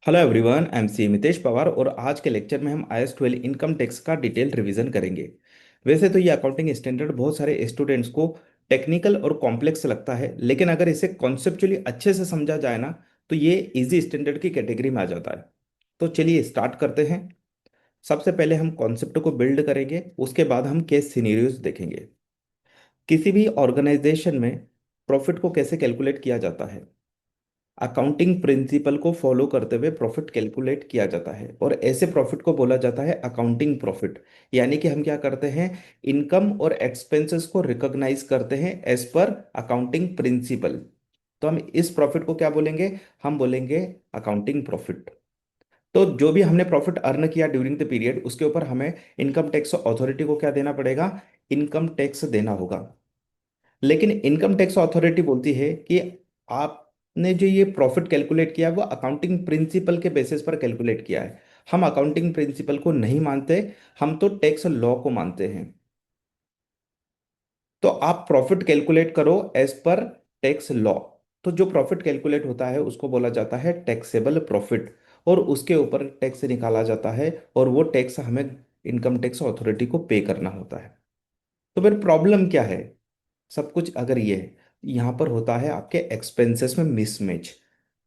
Hello everyone, I am C Mitesh Pawar और आज के लेक्चर में हम IS 12 इनकम टैक्स का डिटेल रिवीजन करेंगे। वैसे तो ये अकाउंटिंग स्टैंडर्ड बहुत सारे स्टूडेंट्स को टेक्निकल और कॉम्प्लेक्स लगता है, लेकिन अगर इसे कॉन्सेप्चुअली अच्छे से समझा जाए ना तो ये इजी स्टैंडर्ड की कैटेगरी में आ जाता है। तो चलिए स्टार्ट करते हैं। सबसे पहले हम कॉन्सेप्ट को बिल्ड करेंगे, उसके बाद हम केस सिनेरियोज देखेंगे। किसी भी ऑर्गेनाइजेशन में प्रॉफिट को कैसे कैलकुलेट किया जाता है। अकाउंटिंग प्रिंसिपल को फॉलो करते हुए प्रॉफिट कैलकुलेट किया जाता है और ऐसे प्रॉफिट को बोला जाता है अकाउंटिंग प्रॉफिट। यानी कि हम क्या करते हैं, इनकम और एक्सपेंसेस को रिकॉग्नाइज करते हैं एज पर अकाउंटिंग प्रिंसिपल। तो हम इस प्रॉफिट को क्या बोलेंगे, हम बोलेंगे अकाउंटिंग प्रॉफिट। तो जो भी हमने प्रॉफिट अर्न किया ड्यूरिंग द पीरियड, उसके ऊपर हमें इनकम टैक्स अथॉरिटी को क्या देना पड़ेगा, इनकम टैक्स देना होगा। लेकिन इनकम टैक्स अथॉरिटी बोलती है कि आपने जो ये प्रॉफिट कैलकुलेट किया है वो अकाउंटिंग प्रिंसिपल के बेसिस पर कैलकुलेट किया है। हम अकाउंटिंग प्रिंसिपल को नहीं मानते, हम तो टैक्स लॉ को मानते हैं। तो आप प्रॉफिट कैलकुलेट करो एज पर टैक्स लॉ। तो जो प्रॉफिट कैलकुलेट होता है उसको बोला जाता है टैक्सेबल प्रॉफिट, और उसके ऊपर टैक्स निकाला जाता है और वो टैक्स हमें इनकम टैक्स अथॉरिटी को पे करना होता है। तो फिर प्रॉब्लम क्या है, सब कुछ अगर ये है, यहाँ पर होता है आपके एक्सपेंसेस में मिसमैच।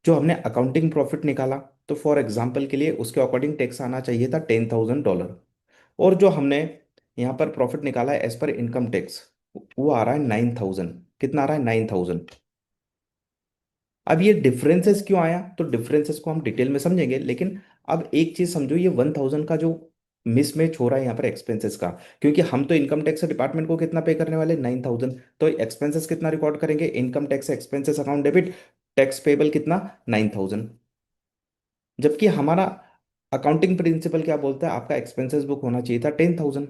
जो हमने अकाउंटिंग प्रॉफिट निकाला, तो फॉर एग्जाम्पल के लिए उसके अकॉर्डिंग टैक्स आना चाहिए था $10,000, और जो हमने यहाँ पर प्रॉफिट निकाला है एज पर इनकम टैक्स, वो आ रहा है 9,000। कितना आ रहा है, 9,000। अब ये डिफरेंसेस क्यों आया, तो डिफरेंसेस को हम डिटेल में समझेंगे, लेकिन अब एक चीज समझो, ये 1,000 का जो मिसमैच हो रहा है यहाँ पर एक्सपेंसेस का, क्योंकि हम तो इनकम टैक्स डिपार्टमेंट को कितना पे करने वाले, 9,000। तो एक्सपेंसेस कितना रिकॉर्ड करेंगे, income tax expenses account debit, tax payable कितना, 9,000। जबकि हमारा अकाउंटिंग प्रिंसिपल क्या बोलता है, आपका एक्सपेंसेस बुक होना चाहिए था 10,000।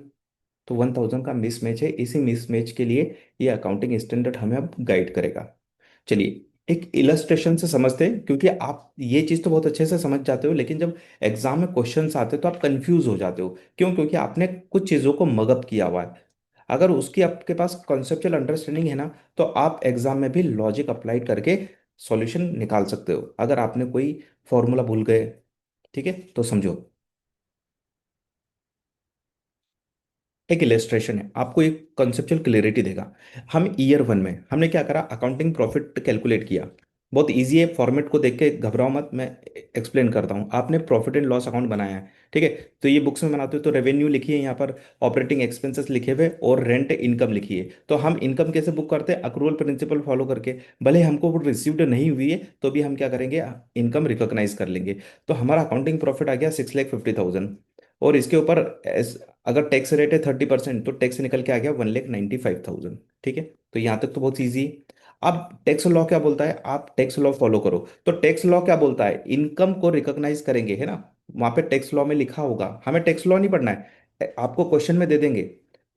तो 1,000 का मिसमैच है, इसी मिसमैच के लिए ये अकाउंटिंग स्टैंडर्ड हमें अब गाइड करेगा। चलिए एक इलस्ट्रेशन से समझते हैं, क्योंकि आप ये चीज़ तो बहुत अच्छे से समझ जाते हो, लेकिन जब एग्जाम में क्वेश्चंस आते हैं तो आप कंफ्यूज हो जाते हो। क्यों, क्योंकि आपने कुछ चीज़ों को मगअप किया हुआ है। अगर उसकी आपके पास कॉन्सेप्चुअल अंडरस्टैंडिंग है ना, तो आप एग्जाम में भी लॉजिक अप्लाई करके सॉल्यूशन निकाल सकते हो। अगर आपने कोई फॉर्मूला भूल गए, ठीक है, तो समझो। एक इलेस्ट्रेशन है, आपको एक कॉन्सेप्चुअल क्लियरिटी देगा। हम ईयर 1 में हमने क्या करा, अकाउंटिंग प्रॉफिट कैलकुलेट किया। बहुत इजी है, फॉर्मेट को देख के घबराओ मत, मैं एक्सप्लेन करता हूँ। आपने प्रॉफिट एंड लॉस अकाउंट बनाया है, ठीक है। तो ये बुक्स में बनाते हो तो रेवेन्यू लिखिए यहाँ पर, ऑपरेटिंग एक्सपेंसेस लिखे हुए, और रेंट इनकम लिखिए। तो हम इनकम कैसे बुक करते हैं, अक्रूवल प्रिंसिपल फॉलो करके। भले हमको वो रिसीव्ड नहीं हुई है तो भी हम क्या करेंगे, इनकम रिकॉग्नाइज कर लेंगे। तो हमारा अकाउंटिंग प्रॉफिट आ गया 6,50,000, और इसके ऊपर अगर टैक्स रेट है 30%, तो टैक्स निकल के आ गया 1,95,000। ठीक है, तो यहाँ तक तो बहुत ईजी है। अब टैक्स लॉ क्या बोलता है, आप टैक्स लॉ फॉलो करो। तो टैक्स लॉ क्या बोलता है, इनकम को रिकॉग्नाइज करेंगे, है ना। वहां पे टैक्स लॉ में लिखा होगा, हमें टैक्स लॉ नहीं पढ़ना है, आपको क्वेश्चन में दे देंगे।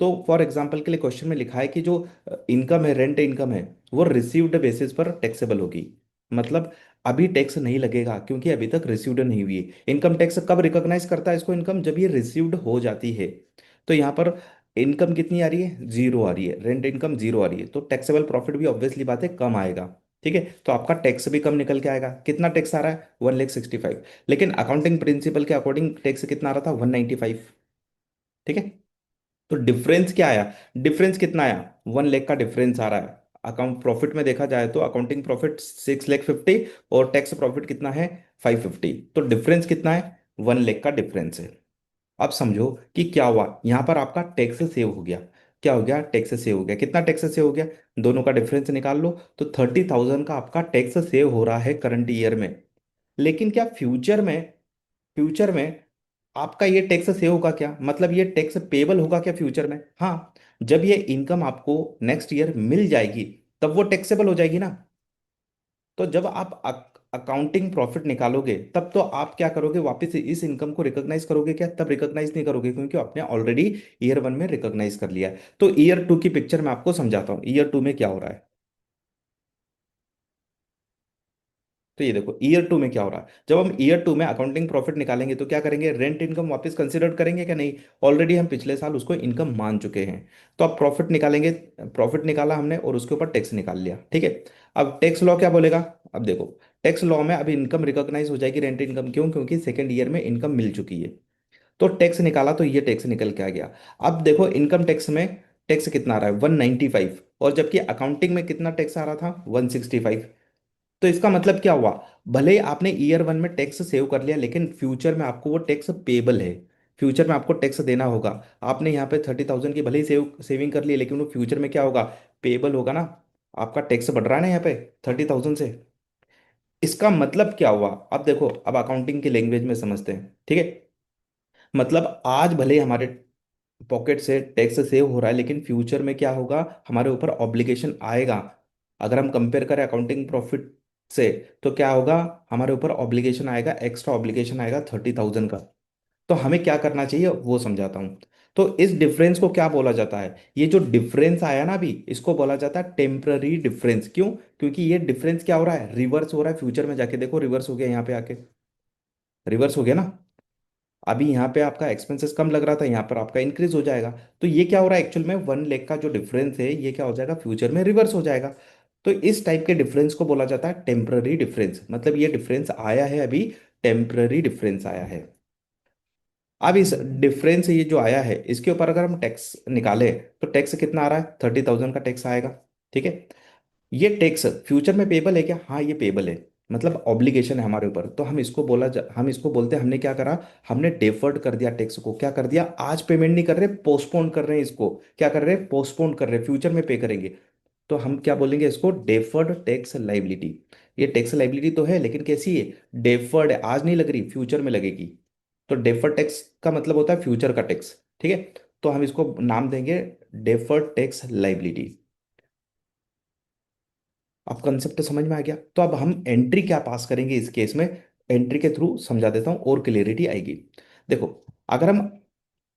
तो फॉर एग्जाम्पल के लिए क्वेश्चन में लिखा है कि जो इनकम है, रेंट इनकम है, वो रिसीव्ड बेसिस पर टैक्सेबल होगी। मतलब अभी टैक्स नहीं लगेगा क्योंकि अभी तक रिसीव्ड नहीं हुई है। इनकम टैक्स कब रिकॉग्नाइज करता है इसको, इनकम जब ये रिसीव्ड हो जाती है। तो यहाँ पर इनकम कितनी आ रही है, जीरो आ रही है, रेंट इनकम जीरो आ रही है, तो टैक्सेबल प्रॉफिट भी ऑब्वियसली बात है कम आएगा। ठीक है, तो आपका टैक्स भी कम निकल के आएगा। कितना टैक्स आ रहा है, 1,65,000। लेकिन अकाउंटिंग प्रिंसिपल के अकॉर्डिंग टैक्स कितना आ रहा था, 195। ठीक है, तो डिफरेंस क्या आया, डिफरेंस कितना आया, 1 लाख का डिफरेंस आ रहा है। अकाउंट प्रॉफिट में देखा जाए तो अकाउंटिंग प्रॉफिट 6,50,000 और टैक्स प्रॉफिट कितना है, 550। तो डिफरेंस कितना है, 1 लाख का डिफरेंस है। अब समझो कि क्या हुआ, यहां पर आपका टैक्स सेव हो गया। क्या हो गया, टैक्स सेव हो गया। कितना टैक्स सेव हो गया, दोनों का डिफरेंस निकाल लो, तो 30,000 का आपका टैक्स सेव हो रहा है करंट ईयर में। लेकिन क्या फ्यूचर में, फ्यूचर में आपका ये टैक्स सेव होगा क्या, मतलब ये टैक्स पेबल होगा क्या फ्यूचर में, हाँ। जब ये इनकम आपको नेक्स्ट ईयर मिल जाएगी तब वो टैक्सेबल हो जाएगी ना। तो जब आप अकाउंटिंग प्रॉफिट निकालोगे तब तो आप क्या करोगे, वापस इस इनकम को रिकॉग्नाइज करोगे क्या, तब रिकॉग्नाइज नहीं करोगे, क्योंकि आपने ऑलरेडी ईयर 1 में रिकॉग्नाइज कर लिया है। तो ईयर 2 की पिक्चर मैं आपको समझाता हूँ, ईयर 2 में क्या हो रहा है। तो ये देखो ईयर 2 में क्या हो रहा है, जब हम ईयर 2 में अकाउंटिंग प्रॉफिट निकालेंगे तो क्या करेंगे, रेंट इनकम वापस कंसिडर करेंगे क्या, नहीं। ऑलरेडी हम पिछले साल उसको इनकम मान चुके हैं। तो अब प्रॉफिट निकालेंगे, प्रॉफिट निकाला हमने और उसके ऊपर टैक्स निकाल लिया, ठीक है। अब टैक्स लॉ क्या बोलेगा, अब देखो, टैक्स लॉ में अब इनकम रिकॉग्नाइज हो जाएगी, रेंट इनकम, क्यों? क्योंकि सेकंड ईयर में इनकम मिल चुकी है। तो टैक्स निकाला तो ये टैक्स निकल के आ गया। अब देखो इनकम टैक्स में टैक्स कितना आ रहा है, 195, और जबकि अकाउंटिंग में कितना टैक्स आ रहा था, 165। तो इसका मतलब क्या हुआ, भले ही आपने ईयर वन में टैक्स सेव कर लिया, लेकिन फ्यूचर में आपको वो टैक्स पेबल है। फ्यूचर में आपको टैक्स देना होगा। आपने यहाँ पे 30,000 की भले ही सेविंग कर ली, लेकिन वो फ्यूचर में क्या होगा, पेबल होगा ना। आपका टैक्स बढ़ रहा है ना यहाँ पे 30,000 से। इसका मतलब क्या हुआ, अब देखो, अब अकाउंटिंग की लैंग्वेज में समझते हैं, ठीक है। मतलब आज भले ही हमारे पॉकेट से टैक्स सेव हो रहा है, लेकिन फ्यूचर में क्या होगा, हमारे ऊपर ऑब्लिगेशन आएगा। अगर हम कंपेयर करें अकाउंटिंग प्रॉफिट से, तो क्या होगा, हमारे ऊपर ऑब्लिगेशन आएगा, एक्स्ट्रा ऑब्लिगेशन आएगा 30,000 का। तो हमें क्या करना चाहिए वो समझाता हूँ। तो इस डिफरेंस को क्या बोला जाता है, ये जो डिफरेंस आया ना अभी, इसको बोला जाता है टेम्पररी डिफरेंस। क्यों? क्योंकि ये डिफरेंस क्या हो रहा है, रिवर्स हो रहा है। फ्यूचर में जाके देखो, रिवर्स हो गया, यहाँ पे आके रिवर्स हो गया ना। अभी यहाँ पे आपका एक्सपेंसेस कम लग रहा था, यहाँ पर आपका इंक्रीज हो जाएगा। तो ये क्या हो रहा है, एक्चुअल में 1 लाख का जो डिफरेंस है, ये क्या हो जाएगा, फ्यूचर में रिवर्स हो जाएगा। तो इस टाइप के डिफरेंस को बोला जाता है टेम्पररी डिफरेंस। मतलब ये डिफरेंस आया है अभी, टेम्पररी डिफरेंस आया है। अब इस डिफरेंस ये जो आया है, इसके ऊपर अगर हम टैक्स निकाले, तो टैक्स कितना आ रहा है, 30,000 का टैक्स आएगा। ठीक है। ये टैक्स फ्यूचर में पेबल है क्या? हाँ, ये पेबल है। मतलब ऑब्लिगेशन है हमारे ऊपर, तो हम इसको बोलते हैं, हमने क्या करा, हमने डेफर्ड कर दिया टैक्स को। क्या कर दिया, आज पेमेंट नहीं कर रहे, पोस्टपोन कर रहे हैं इसको। क्या कर रहे हैं, पोस्टपोन कर रहे हैं, फ्यूचर में पे करेंगे। तो हम क्या बोलेंगे इसको, डेफर्ड टैक्स लाइबिलिटी। ये टैक्स लाइबिलिटी तो है, लेकिन कैसी है, डेफर्ड है, आज नहीं लग रही, फ्यूचर में लगेगी। तो डेफर्ड टैक्स का मतलब होता है फ्यूचर का टैक्स। ठीक है। तो हम इसको नाम देंगे डेफर्ड टैक्स लाइबिलिटी। अब कंसेप्ट समझ में आ गया। तो अब हम एंट्री क्या पास करेंगे इस केस में, एंट्री के थ्रू समझा देता हूं और क्लियरिटी आएगी। देखो, अगर हम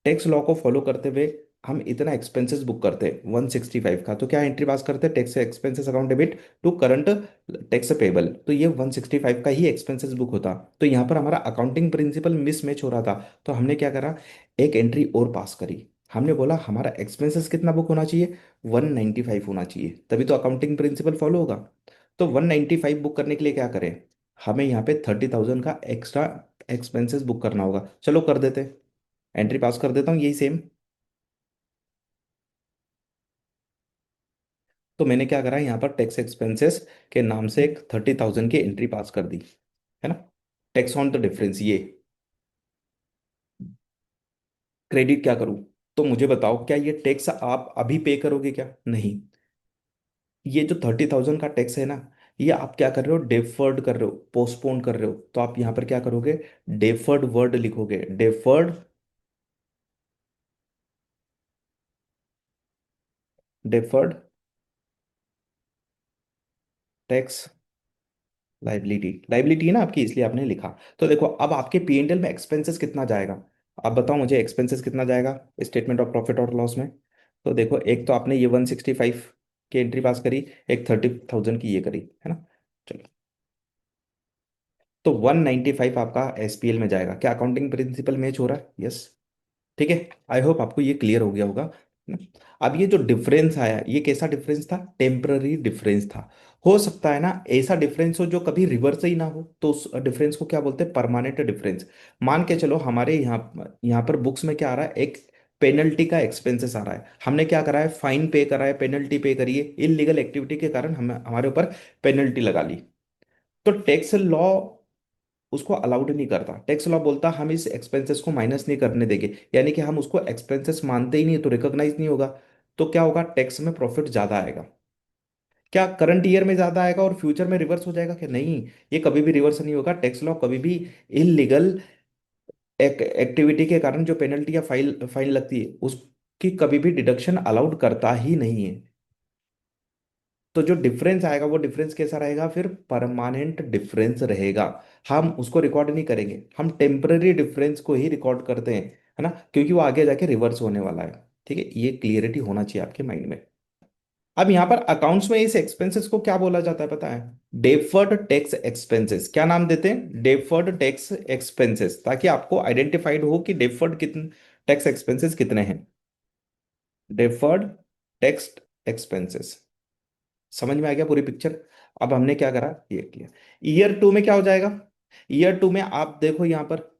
टैक्स लॉ को फॉलो करते हुए हम इतना एक्सपेंसेस बुक करते हैं 165 का, तो क्या एंट्री पास करते हैं, tax expenses account debit to current tax payable. तो ये 165 का ही एक्सपेंसेस बुक होता। तो यहाँ पर हमारा अकाउंटिंग प्रिंसिपल मिसमैच हो रहा था। तो हमने क्या करा, एक एंट्री और पास करी। हमने बोला हमारा एक्सपेंसेस कितना बुक होना चाहिए, 195 होना चाहिए, तभी तो अकाउंटिंग प्रिंसिपल फॉलो होगा। तो 195 बुक करने के लिए क्या करें, हमें यहाँ पे 30,000 का एक्स्ट्रा एक्सपेंसेस बुक करना होगा। चलो कर देते, एंट्री पास कर देता हूँ यही सेम। तो मैंने क्या करा, यहाँ पर टैक्स एक्सपेंसेस के नाम से एक 30,000 की एंट्री पास कर दी, है ना। टैक्स ऑन द डिफरेंस ये, क्रेडिट क्या करूँ? तो मुझे बताओ, क्या ये टैक्स आप अभी पे करोगे क्या? नहीं। ये जो 30,000 का टैक्स है ना, ये आप क्या कर रहे हो, डेफर्ड कर रहे हो, पोस्टपोन कर रहे हो। तो आप यहाँ पर क्या करोगे, डेफर्ड वर्ड लिखोगे, deferred, deferred tax liability. Liability है ना आपकी, इसलिए आपने लिखा। तो देखो, अब आपके P&L में एक्सपेंसेस कितना जाएगा, आप बताओ मुझे, एक्सपेंसेस कितना जाएगा स्टेटमेंट ऑफ प्रॉफिट और लॉस में। तो देखो, एक तो आपने ये 165 की एंट्री पास करी, एक 30,000 की ये करी, है ना। चलो, तो 195 आपका SPL में जाएगा। क्या अकाउंटिंग प्रिंसिपल मैच हो रहा है? यस। ठीक है। आई होप आपको ये क्लियर हो गया होगा ना? अब ये जो डिफरेंस आया, ये कैसा डिफरेंस था, टेम्पररी डिफरेंस था। हो सकता है ना ऐसा डिफरेंस हो जो कभी रिवर्स ही ना हो, तो उस डिफरेंस को क्या बोलते हैं, परमानेंट डिफरेंस। मान के चलो, हमारे यहाँ यहाँ पर बुक्स में क्या आ रहा है, एक पेनल्टी का एक्सपेंसेस आ रहा है। हमने क्या करा है, फाइन पे करा है, पेनल्टी पे करी है, इलीगल एक्टिविटी के कारण हम हमारे ऊपर पेनल्टी लगा ली। तो टैक्स लॉ उसको अलाउड नहीं करता। टैक्स लॉ बोलता हम इस एक्सपेंसेस को माइनस नहीं करने देंगे, यानी कि हम उसको एक्सपेंसेस मानते ही नहीं, तो रिकॉग्नाइज नहीं होगा। तो क्या होगा, टैक्स में प्रॉफिट ज्यादा आएगा। क्या करंट ईयर में ज्यादा आएगा और फ्यूचर में रिवर्स हो जाएगा क्या? नहीं, ये कभी भी रिवर्स नहीं होगा। टैक्स लॉ कभी भी इलीगल एक्टिविटी के कारण जो पेनल्टी या फाइन फाइन लगती है, उसकी कभी भी डिडक्शन अलाउड करता ही नहीं है। तो जो डिफरेंस आएगा, वो डिफरेंस कैसा रहेगा, फिर परमानेंट डिफरेंस रहेगा। हम उसको रिकॉर्ड नहीं करेंगे, हम टेम्पररी डिफरेंस को ही रिकॉर्ड करते हैं, है ना, क्योंकि वो आगे जाके रिवर्स होने वाला है। ठीक है, ये क्लियरिटी होना चाहिए आपके माइंड में। अब यहाँ पर अकाउंट्स में इस एक्सपेंसेस को क्या बोला जाता है पता है, डेफर्ड टैक्स एक्सपेंसेस। क्या नाम देते हैं, डेफर्ड टैक्स एक्सपेंसेस, ताकि आपको आइडेंटिफाइड हो कि डेफर्ड कितने टैक्स एक्सपेंसेस कितने हैं। Deferred tax expenses. समझ में आ गया पूरी पिक्चर। अब हमने क्या करा, ये किया। ईयर टू में क्या हो जाएगा, ईयर टू में आप देखो यहाँ पर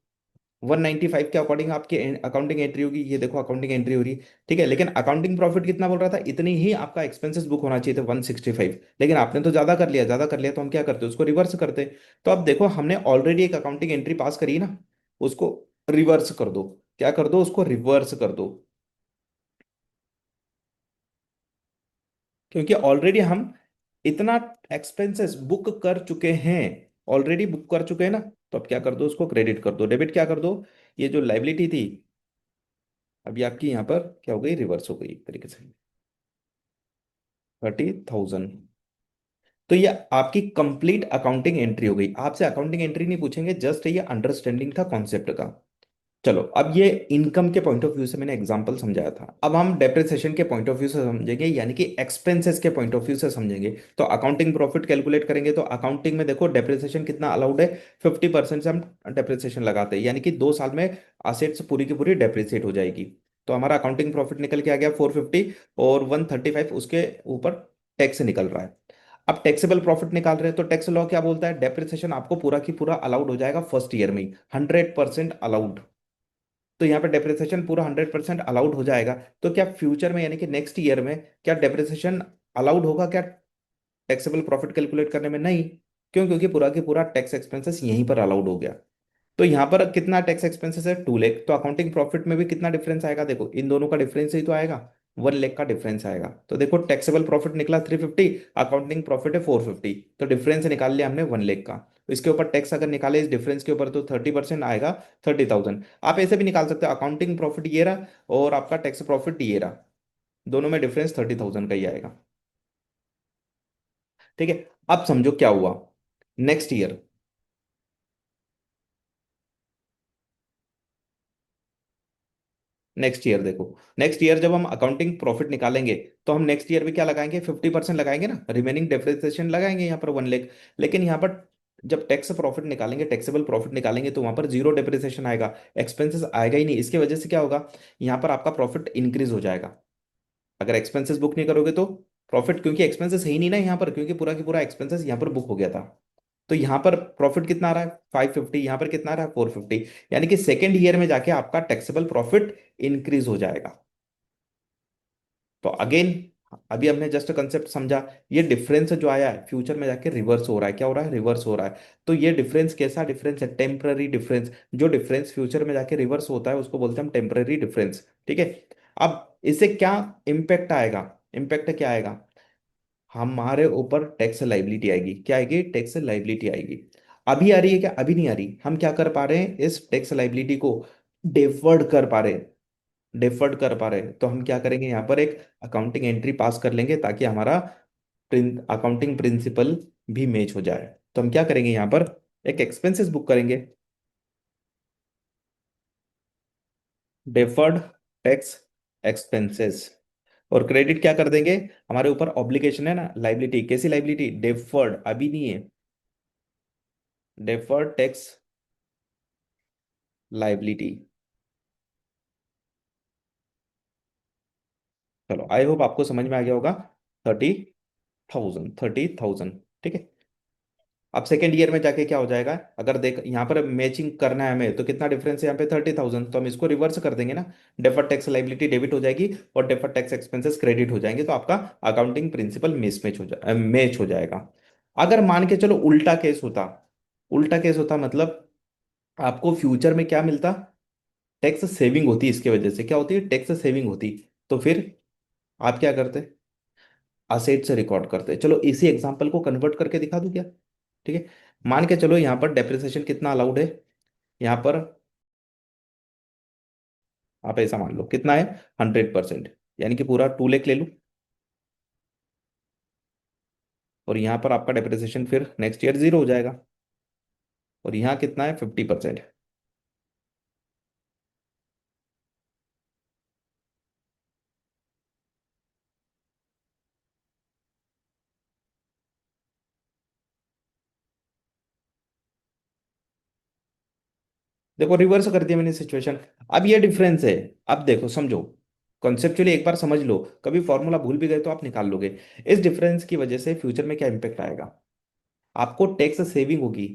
195 के अकॉर्डिंग आपकी अकाउंटिंग एंट्री होगी, ये देखो अकाउंटिंग एंट्री हो रही है। ठीक है, लेकिन अकाउंटिंग प्रॉफिट कितना बोल रहा था, इतनी ही आपका एक्सपेंसेस बुक होना चाहिए थे 165, लेकिन आपने तो ज्यादा कर लिया, ज्यादा कर लिया तो हम क्या करते, उसको रिवर्स करते। तो अब देखो हमने ऑलरेडी एक अकाउंटिंग एंट्री पास करी है ना, उसको रिवर्स कर दो। क्या कर दो, उसको रिवर्स कर दो, क्योंकि ऑलरेडी हम इतना एक्सपेंसेस बुक कर चुके हैं, ऑलरेडी बुक कर चुके हैं ना। तो अब क्या कर दो, उसको क्रेडिट कर दो, डेबिट क्या कर दो, ये जो लाइबिलिटी थी अभी आपकी यहाँ पर क्या हो गई, रिवर्स हो गई एक तरीके से, 30,000। तो ये आपकी कंप्लीट अकाउंटिंग एंट्री हो गई। आपसे अकाउंटिंग एंट्री नहीं पूछेंगे, जस्ट ये अंडरस्टैंडिंग था कॉन्सेप्ट का। चलो, अब ये इनकम के पॉइंट ऑफ व्यू से मैंने एग्जांपल समझाया था, अब हम डेप्रिसिएशन के पॉइंट ऑफ व्यू से समझेंगे, यानी कि एक्सपेंसेस के पॉइंट ऑफ व्यू से समझेंगे। तो अकाउंटिंग प्रॉफिट कैलकुलेट करेंगे तो अकाउंटिंग में देखो डेप्रिसिएशन कितना अलाउड है, 50% से हम डेप्रिसिएशन लगाते हैं, यानी कि 2 साल में असेट्स पूरी की पूरी डेप्रिसिएट हो जाएगी। तो हमारा अकाउंटिंग प्रॉफिट निकल के आ गया 450, और 135 उसके ऊपर टैक्स निकल रहा है। अब टैक्सेबल प्रॉफिट निकाल रहे हैं तो टैक्स लॉ क्या बोलता है, डेप्रिसिएशन आपको पूरा की पूरा अलाउड हो जाएगा फर्स्ट ईयर में ही, 100% अलाउड। तो यहाँ पे डेप्रिसिएशन पूरा 100% अलाउड हो जाएगा। तो क्या फ्यूचर में यानी कि नेक्स्ट ईयर में क्या डेप्रिसिएशन अलाउड होगा क्या टैक्सेबल प्रॉफिट कैलकुलेट करने में, नहीं। क्यों, क्योंकि पूरा की पूरा टैक्स एक्सपेंसेस यहीं पर अलाउड हो गया। तो यहाँ पर कितना टैक्स एक्सपेंसेस है, 2 लाख। तो अकाउंटिंग प्रॉफिट में भी कितना डिफरेंस आएगा, देखो इन दोनों का डिफरेंस ही तो आएगा, 1 लाख का डिफरेंस आएगा। तो देखो टैक्सेबल प्रॉफिट निकला 350, अकाउंटिंग प्रॉफिट है 450, तो डिफरेंस निकाल लिया हमने 1 लाख का। तो इसके ऊपर टैक्स अगर निकाले इस डिफरेंस के ऊपर तो 30% आएगा, 30,000। आप ऐसे भी निकाल सकते हो, अकाउंटिंग प्रॉफिट ये रहा और आपका टैक्स प्रॉफिट ये रहा, दोनों में डिफरेंस 30,000 का ही आएगा। ठीक है, अब समझो क्या हुआ नेक्स्ट ईयर। नेक्स्ट ईयर देखो, नेक्स्ट ईयर जब हम अकाउंटिंग प्रॉफिट निकालेंगे तो हम नेक्स्ट ईयर भी क्या लगाएंगे, 50% लगाएंगे ना, रिमेनिंग डेप्रिसिएशन लगाएंगे यहाँ पर 1 लाख। लेकिन यहाँ पर जब टैक्स प्रॉफिट निकालेंगे, टैक्सेबल प्रॉफिट निकालेंगे तो वहां पर जीरो डेप्रिसिएशन आएगा, एक्सपेंसेस आएगा ही नहीं। इसकी वजह से क्या होगा, यहाँ पर आपका प्रॉफिट इंक्रीज हो जाएगा। अगर एक्सपेंसेस बुक नहीं करोगे तो प्रॉफिट, क्योंकि एक्सपेंसेस है ही नहीं ना यहाँ पर, क्योंकि पूरा की पूरा एक्सपेंसेस यहाँ पर बुक हो गया था। तो यहाँ पर प्रॉफिट कितना आ रहा है, 550, यहाँ पर कितना आ रहा है, 450। यानी कि सेकेंड ईयर में जाके आपका टैक्सेबल प्रॉफिट इंक्रीज हो जाएगा। तो अगेन अभी हमने जस्ट कंसेप्ट समझा, ये डिफरेंस जो आया है फ्यूचर में जाके रिवर्स हो रहा है, क्या हो रहा है, रिवर्स हो रहा है। तो ये डिफरेंस कैसा डिफरेंस है, टेम्पररी डिफरेंस। जो डिफरेंस फ्यूचर में जाके रिवर्स होता है उसको बोलते हैं हम टेम्पररी डिफरेंस। ठीक है, अब इससे क्या इम्पैक्ट आएगा, इम्पैक्ट क्या आएगा, हमारे ऊपर टैक्स लाइबिलिटी आएगी। क्या आएगी, टैक्स लाइबिलिटी आएगी। अभी आ रही है क्या, अभी नहीं आ रही। हम क्या कर पा रहे हैं, इस टैक्स लाइबिलिटी को डेफर्ड कर पा रहे हैं, डेफर्ड कर पा रहे हैं। तो हम क्या करेंगे, यहाँ पर एक अकाउंटिंग एंट्री पास कर लेंगे ताकि हमारा अकाउंटिंग प्रिंसिपल भी मैच हो जाए। तो हम क्या करेंगे, यहाँ पर एक एक्सपेंसेस बुक करेंगे, डेफर्ड टैक्स एक्सपेंसेस, और क्रेडिट क्या कर देंगे, हमारे ऊपर ऑब्लिगेशन है ना, लाइबिलिटी, कैसी लाइबिलिटी, डेफर्ड, अभी नहीं है, डेफर्ड टैक्स लाइबिलिटी। चलो, आई होप आपको समझ में आ गया होगा। 30,000, 30,000। ठीक है, अब सेकेंड ईयर में जाके क्या हो जाएगा, अगर देख यहाँ पर मैचिंग करना है हमें तो कितना डिफरेंस है यहाँ पे, 30,000। तो हम इसको रिवर्स कर देंगे ना, डेफर्ड टैक्स लाइबिलिटी डेबिट हो जाएगी और डेफर्ड टैक्स एक्सपेंसेस क्रेडिट हो जाएंगे, तो आपका अकाउंटिंग प्रिंसिपल मिसमैच मैच हो जाएगा। अगर मान के चलो उल्टा केस होता, उल्टा केस होता मतलब आपको फ्यूचर में क्या मिलता, टैक्स सेविंग होती, इसके वजह से क्या होती है, टैक्स सेविंग होती। तो फिर आप क्या करते, असेट से रिकॉर्ड करते। चलो इसी एग्जांपल को कन्वर्ट करके दिखा दूं क्या। ठीक है, मान के चलो यहाँ पर डेप्रिसिएशन कितना अलाउड है, यहाँ पर आप ऐसा मान लो कितना है, 100%, यानी कि पूरा 2 लाख ले लूँ। और यहाँ पर आपका डेप्रिसिएशन फिर नेक्स्ट ईयर जीरो हो जाएगा, और यहाँ कितना है, 50%। देखो रिवर्स कर दिया मैंने सिचुएशन। अब ये डिफरेंस है, अब देखो समझो, कॉन्सेप्चुअली एक बार समझ लो, कभी फॉर्मूला भूल भी गए तो आप निकाल लोगे। इस डिफरेंस की वजह से फ्यूचर में क्या इंपैक्ट आएगा, आपको टैक्स सेविंग होगी।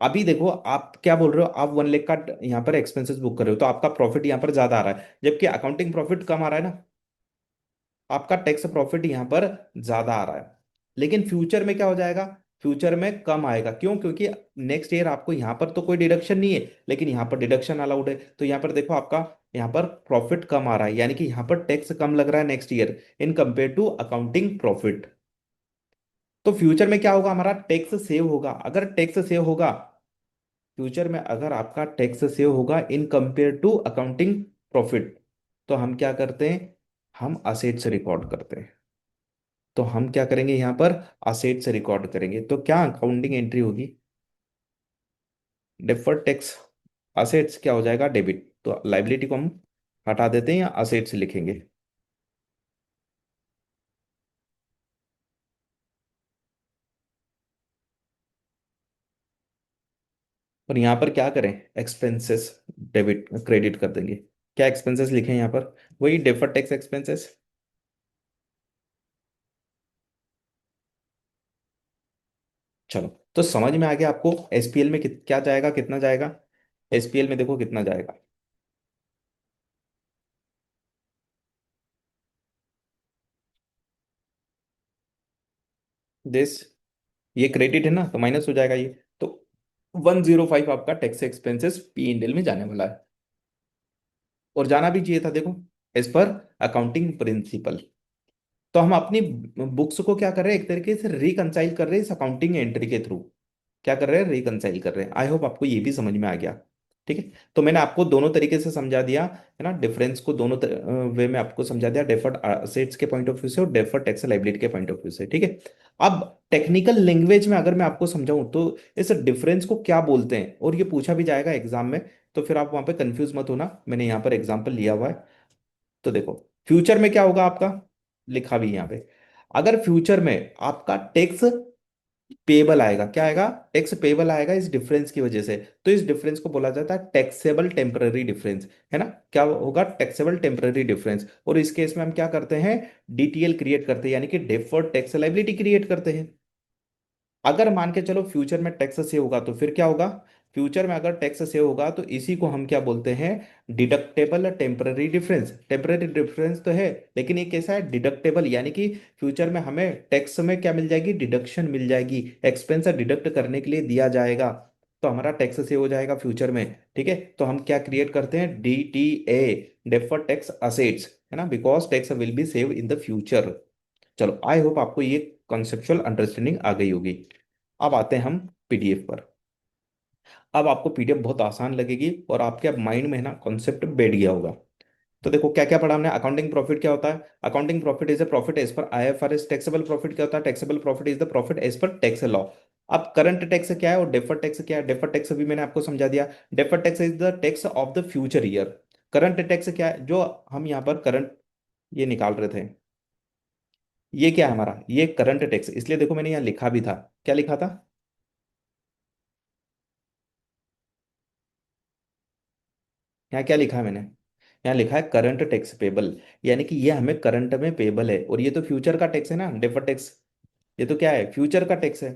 अभी देखो आप क्या बोल रहे हो, आप 1 लाख का यहाँ पर एक्सपेंसेस बुक कर रहे हो तो आपका प्रॉफिट यहाँ पर ज्यादा आ रहा है, जबकि अकाउंटिंग प्रॉफिट कम आ रहा है ना। आपका टैक्स प्रॉफिट यहाँ पर ज्यादा आ रहा है। लेकिन फ्यूचर में क्या हो जाएगा, फ्यूचर में कम आएगा। क्यों? क्योंकि नेक्स्ट ईयर आपको यहाँ पर तो कोई डिडक्शन नहीं है, लेकिन यहाँ पर डिडक्शन अलाउड है। तो यहाँ पर देखो आपका यहाँ पर प्रॉफिट कम आ रहा है, यानी कि यहाँ पर टैक्स कम लग रहा है next year in compare to accounting profit. तो फ्यूचर में क्या होगा, हमारा टैक्स सेव होगा। अगर टैक्स सेव होगा फ्यूचर में, अगर आपका टैक्स सेव होगा in compare to accounting profit, तो हम क्या करते हैं, हम असेट से रिकॉर्ड करते हैं। तो हम क्या करेंगे यहाँ पर, असेट से रिकॉर्ड करेंगे। तो क्या अकाउंटिंग एंट्री होगी, डेफर्ड टैक्स असेट्स क्या हो जाएगा, डेबिट। तो लाइबिलिटी को हम हटा देते हैं या असेट्स लिखेंगे। और यहाँ पर क्या करें, एक्सपेंसेस डेबिट क्रेडिट कर देंगे। क्या एक्सपेंसेस लिखें यहाँ पर, वही डेफर्ड टैक्स एक्सपेंसेस। चलो, तो समझ में आ गया आपको एसपीएल में क्या जाएगा, कितना जाएगा। एसपीएल में देखो कितना जाएगा। दिस, ये क्रेडिट है ना तो माइनस हो जाएगा ये। तो 105 आपका tax expenses P and L में जाने वाला है। और जाना भी चाहिए था देखो, एज पर अकाउंटिंग प्रिंसिपल। तो हम अपनी बुक्स को क्या कर रहे हैं, एक तरीके से रिकंसाइल कर रहे हैं इस अकाउंटिंग एंट्री के थ्रू। क्या कर रहे हैं, रिकंसाइल कर रहे हैं। आई होप आपको ये भी समझ में आ गया। ठीक है, तो मैंने आपको दोनों तरीके से समझा दिया है ना, डिफरेंस को दोनों वे में आपको समझा दिया, डेफर्ड असेट्स के पॉइंट ऑफ व्यू से और डेफर्ड टैक्स लाइबिलिटी के पॉइंट ऑफ व्यू से। ठीक है, अब टेक्निकल लैंग्वेज में अगर मैं आपको समझाऊं तो इस डिफरेंस को क्या बोलते हैं, और ये पूछा भी जाएगा एग्जाम में। तो फिर आप वहां पे कंफ्यूज मत होना, मैंने यहाँ पर एग्जाम्पल लिया हुआ है। तो देखो, फ्यूचर में क्या होगा आपका, लिखा भी है यहाँ पे। अगर फ्यूचर में आपका टैक्स पेबल आएगा, क्या आएगा, टैक्स पेबल आएगा इस डिफरेंस की वजह से, तो इस डिफरेंस को बोला जाता है टैक्सेबल टेम्पररी डिफरेंस, है ना। क्या होगा, टैक्सेबल टेम्पररी डिफरेंस। और इस केस में हम क्या करते हैं, डीटीएल क्रिएट करते हैं, यानी कि डेफर्ड टैक्स लाइबिलिटी क्रिएट करते हैं। अगर मान के चलो फ्यूचर में टैक्स सेव होगा तो फिर क्या होगा, फ्यूचर में अगर टैक्स सेव होगा तो इसी को हम क्या बोलते हैं, deductible temporary difference. Temporary difference तो है, लेकिन ये कैसा है, डिडक्टेबल, यानी कि फ्यूचर में हमें टैक्स में क्या मिल जाएगी, डिडक्शन मिल जाएगी, एक्सपेंस डिडक्ट करने के लिए दिया जाएगा। तो हमारा टैक्स सेव हो जाएगा फ्यूचर में। ठीक है, तो हम क्या क्रिएट करते हैं, डीटीए, डेफर्ड टैक्स असेट्स, है ना, because tax will be save in the future. चलो, आई होप आपको ये कॉन्सेप्चुअल अंडरस्टैंडिंग आ गई होगी। अब आते हैं हम पीडीएफ पर। अब आपको पीडीएफ बहुत आसान लगेगी और आपके माइंड में है ना कॉन्सेप्ट बैठ गया होगा। तो देखो क्या क्या पढ़ा हमने, अकाउंटिंग प्रॉफिट क्या होता है, accounting profit is a profit as per IFRS. Taxable profit क्या होता है, taxable profit is the profit as per tax law. अब करंट टैक्स क्या है और डेफर्ड टैक्स क्या है, डेफर्ड टैक्स भी मैंने आपको समझा दिया। Deferred tax is the tax of the future year. Current tax क्या है, जो हम यहाँ पर करंट ये निकाल रहे थे, ये क्या है हमारा, ये करंट टैक्स। इसलिए देखो मैंने यहाँ लिखा भी था, क्या लिखा था, यहाँ क्या लिखा है मैंने, यहाँ लिखा है करंट टैक्स पेबल। यानी कि ये हमें करंट में पेबल है, और ये तो फ्यूचर का टैक्स है ना, डेफर्ड टैक्स। ये तो क्या है, फ्यूचर का टैक्स है।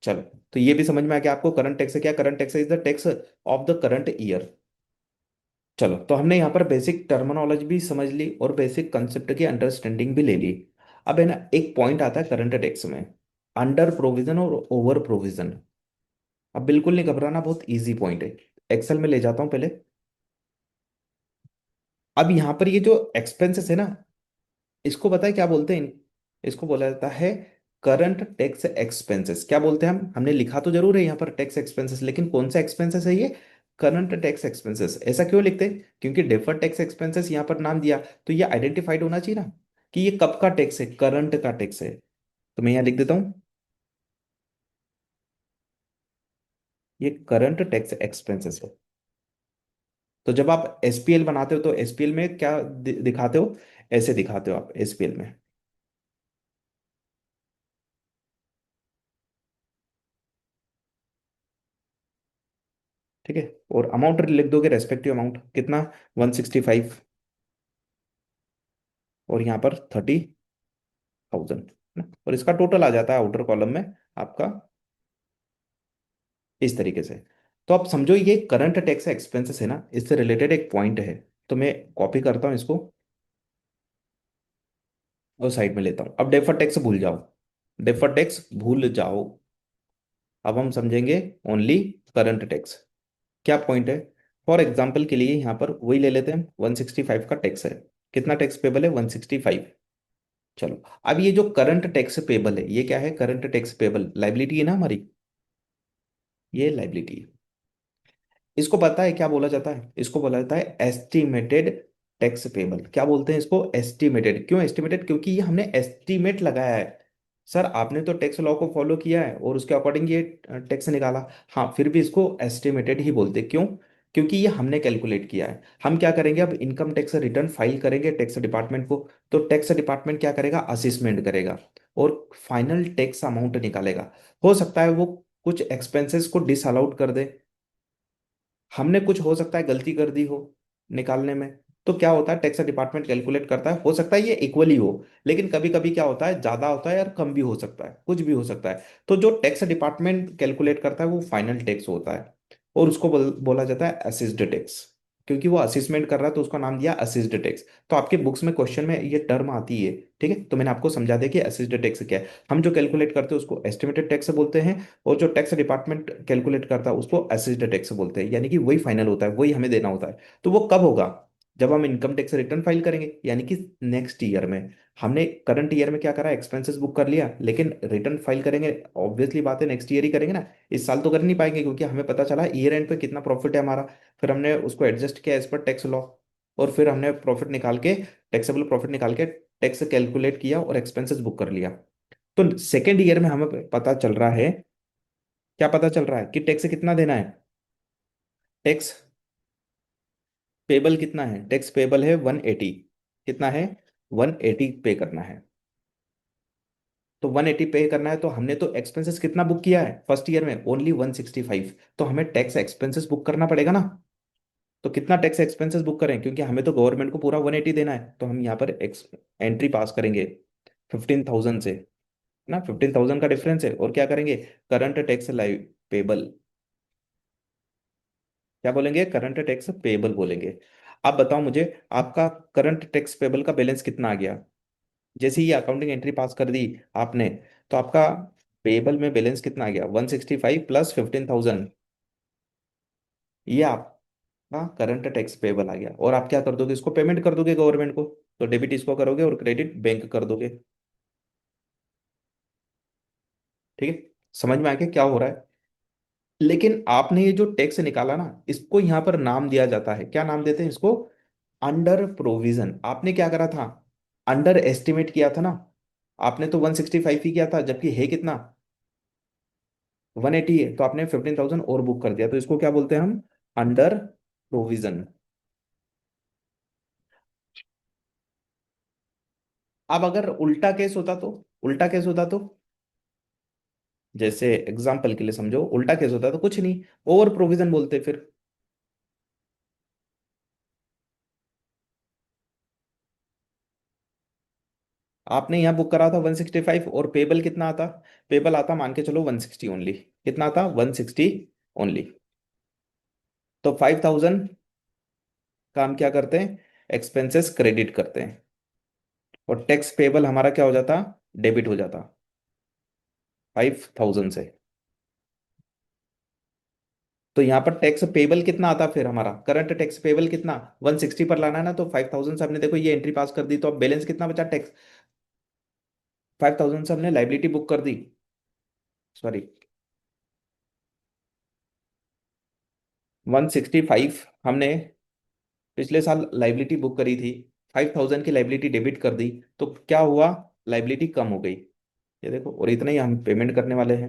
चलो, तो ये भी समझ में आ गया आपको, करंट टैक्स है क्या, current tax is the tax of the current year. चलो, तो हमने यहाँ पर बेसिक टर्मिनोलॉजी भी समझ ली और बेसिक कंसेप्ट की अंडरस्टैंडिंग भी ले ली। अब है ना, एक पॉइंट आता है करंट टैक्स में, अंडर प्रोविजन और ओवर प्रोविजन। अब बिल्कुल नहीं घबराना, बहुत इजी पॉइंट है। एक्सेल में ले जाता हूँ पहले। अब यहाँ पर ये जो एक्सपेंसेस है ना, इसको पता है क्या बोलते हैं, इसको बोला जाता है करंट टैक्स एक्सपेंसेस। क्या बोलते हैं हम, हमने लिखा तो जरूर है यहाँ पर टैक्स एक्सपेंसेस, लेकिन कौन सा एक्सपेंसेस है ये, करंट टैक्स एक्सपेंसेस। ऐसा क्यों लिखते हैं, क्योंकि डेफर्ड टैक्स एक्सपेंसेस यहाँ पर नाम दिया, तो ये आइडेंटिफाइड होना चाहिए ना कि ये कब का टैक्स है, करंट का टैक्स है। तो मैं यहाँ लिख देता हूँ, ये करंट टैक्स एक्सपेंसेस है। तो जब आप एसपीएल बनाते हो तो एसपीएल में क्या दिखाते हो, ऐसे दिखाते हो आप एसपीएल में। ठीक है, और अमाउंट लिख दोगे, रेस्पेक्टिव अमाउंट कितना, 165, और यहाँ पर 30,000, और इसका टोटल आ जाता है आउटर कॉलम में आपका इस तरीके से। तो आप समझो ये करंट टैक्स एक्सपेंसेस है ना, इससे रिलेटेड एक पॉइंट है। तो मैं कॉपी करता हूँ इसको और साइड में लेता हूँ। अब डेफर टैक्स भूल जाओ, डेफर टैक्स भूल जाओ। अब हम समझेंगे ओनली करंट टैक्स। क्या पॉइंट है? फॉर एग्जाम्पल के लिए यहाँ पर वही ले लेते हैं, 165 का टैक्स है। कितना टैक्स पेबल है? 165। चलो, अब ये जो करंट टैक्स पेबल है, ये क्या है? करंट टैक्स पेबल लाइबिलिटी है ना हमारी, ये लाइबिलिटी है। इसको पता है क्या बोला जाता है? इसको बोला जाता है एस्टिमेटेड टैक्स पेबल। क्या बोलते हैं इसको? एस्टिमेटेड। क्यों एस्टिमेटेड? क्योंकि ये हमने एस्टिमेट लगाया है। सर आपने तो टैक्स लॉ को फॉलो किया है और उसके अकॉर्डिंग ये टैक्स निकाला। हाँ, फिर भी इसको एस्टिमेटेड ही बोलते हैं। क्यों? क्योंकि ये हमने कैलकुलेट किया है। हम क्या करेंगे, अब इनकम टैक्स रिटर्न फाइल करेंगे टैक्स डिपार्टमेंट को। तो टैक्स डिपार्टमेंट क्या करेगा? असेसमेंट करेगा और फाइनल टैक्स अमाउंट निकालेगा। हो सकता है वो कुछ एक्सपेंसेस को डिसअलाउड कर दे, हमने कुछ हो सकता है गलती कर दी हो निकालने में। तो क्या होता है, टैक्स डिपार्टमेंट कैलकुलेट करता है। हो सकता है ये इक्वली हो, लेकिन कभी कभी क्या होता है, ज्यादा होता है और कम भी हो सकता है, कुछ भी हो सकता है। तो जो टैक्स डिपार्टमेंट कैलकुलेट करता है वो फाइनल टैक्स होता है और उसको बोला जाता है असिस्ड टैक्स। क्योंकि वो असेसमेंट कर रहा है तो उसका नाम दिया असिस्ड टैक्स। तो आपके बुक्स में क्वेश्चन में ये टर्म आती है। ठीक है, तो मैंने आपको समझा दिया कि असिस्ड टैक्स क्या है। हम जो कैलकुलेट करते हैं उसको एस्टिमेटेड टैक्स बोलते हैं, और जो टैक्स डिपार्टमेंट कैलकुलेट करता है उसको असिस्ड टैक्स बोलते हैं। यानी कि वही फाइनल होता है, वही हमें देना होता है। तो वो कब होगा? जब हम इनकम टैक्स रिटर्न फाइल करेंगे, यानी कि नेक्स्ट ईयर में। हमने करंट ईयर में क्या करा, एक्सपेंसेस बुक कर लिया, लेकिन रिटर्न फाइल करेंगे ऑब्वियसली बात है नेक्स्ट ईयर ही करेंगे ना। इस साल तो कर नहीं पाएंगे क्योंकि हमें पता चला ईयर एंड पे कितना प्रॉफिट है हमारा। फिर हमने उसको एडजस्ट किया एज पर टैक्स लॉ, और फिर हमने प्रॉफिट निकाल के, टैक्सेबल प्रॉफिट निकाल के टैक्स कैलकुलेट किया और एक्सपेंसेस बुक कर लिया। तो सेकेंड ईयर में हमें पता चल रहा है, क्या पता चल रहा है कि टैक्स कितना देना है। टैक्स पेबल कितना है? टैक्स पेबल है 180। कितना है? 180 पे करना है। तो 180 पे करना है, तो हमने तो एक्सपेंसेस कितना बुक किया है फर्स्ट ईयर में? ओनली 165। तो हमें टैक्स एक्सपेंसेस बुक करना पड़ेगा ना। तो कितना टैक्स एक्सपेंसेस बुक करें, क्योंकि हमें तो गवर्नमेंट को पूरा 180 देना है। तो हम यहाँ पर एंट्री पास करेंगे 15,000 से, ना 15,000 का डिफरेंस है। और क्या करेंगे? करंट टैक्स लाइव पेबल, क्या बोलेंगे? करंट टैक्स पेबल बोलेंगे। आप बताओ मुझे, आपका करंट टैक्स पेबल का बैलेंस कितना आ गया? जैसे ही अकाउंटिंग एंट्री पास कर दी आपने, तो आपका पेबल में बैलेंस कितना आ गया? 165 प्लस 15,000। ये आपका करंट टैक्स पेबल आ गया। और आप क्या कर दोगे? इसको पेमेंट कर दोगे गवर्नमेंट को। तो डेबिट इसको करोगे और क्रेडिट बैंक कर दोगे। ठीक है, समझ में आ गया क्या हो रहा है? लेकिन आपने ये जो टैक्स निकाला ना, इसको यहाँ पर नाम दिया जाता है। क्या नाम देते हैं इसको? Under provision. आपने क्या करा था? अंडर एस्टिमेट किया था ना। आपने तो 165 ही किया था, जबकि है कितना? 180 है। तो आपने 15,000 और बुक कर दिया, तो इसको क्या बोलते हैं हम? Under provision. अब अगर उल्टा केस होता तो, उल्टा केस होता तो, जैसे एग्जाम्पल के लिए समझो, उल्टा केस होता तो कुछ नहीं, ओवर प्रोविजन बोलते फिर। आपने यहाँ बुक करा था 165 और पेबल कितना आता? पेबल आता मान के चलो 160 ओनली। कितना आता? 160 ओनली। तो 5,000 का हम क्या करते हैं? एक्सपेंसेस क्रेडिट करते हैं, और टैक्स पेबल हमारा क्या हो जाता? डेबिट हो जाता 5,000 से। तो यहाँ पर टैक्स पेबल कितना आता फिर हमारा? करंट टैक्स पेबल कितना? 160 पर लाना है ना, तो 5,000 से हमने देखो ये एंट्री पास कर दी, तो अब बैलेंस कितना बचा टैक्स? 5,000 से हमने लाइबिलिटी बुक कर दी। सॉरी, 165 हमने पिछले साल लाइबिलिटी बुक करी थी, 5,000 की लाइबिलिटी डेबिट कर दी। तो क्या हुआ? लाइबिलिटी कम हो गई। ये देखो, और इतना ही हम पेमेंट करने वाले हैं।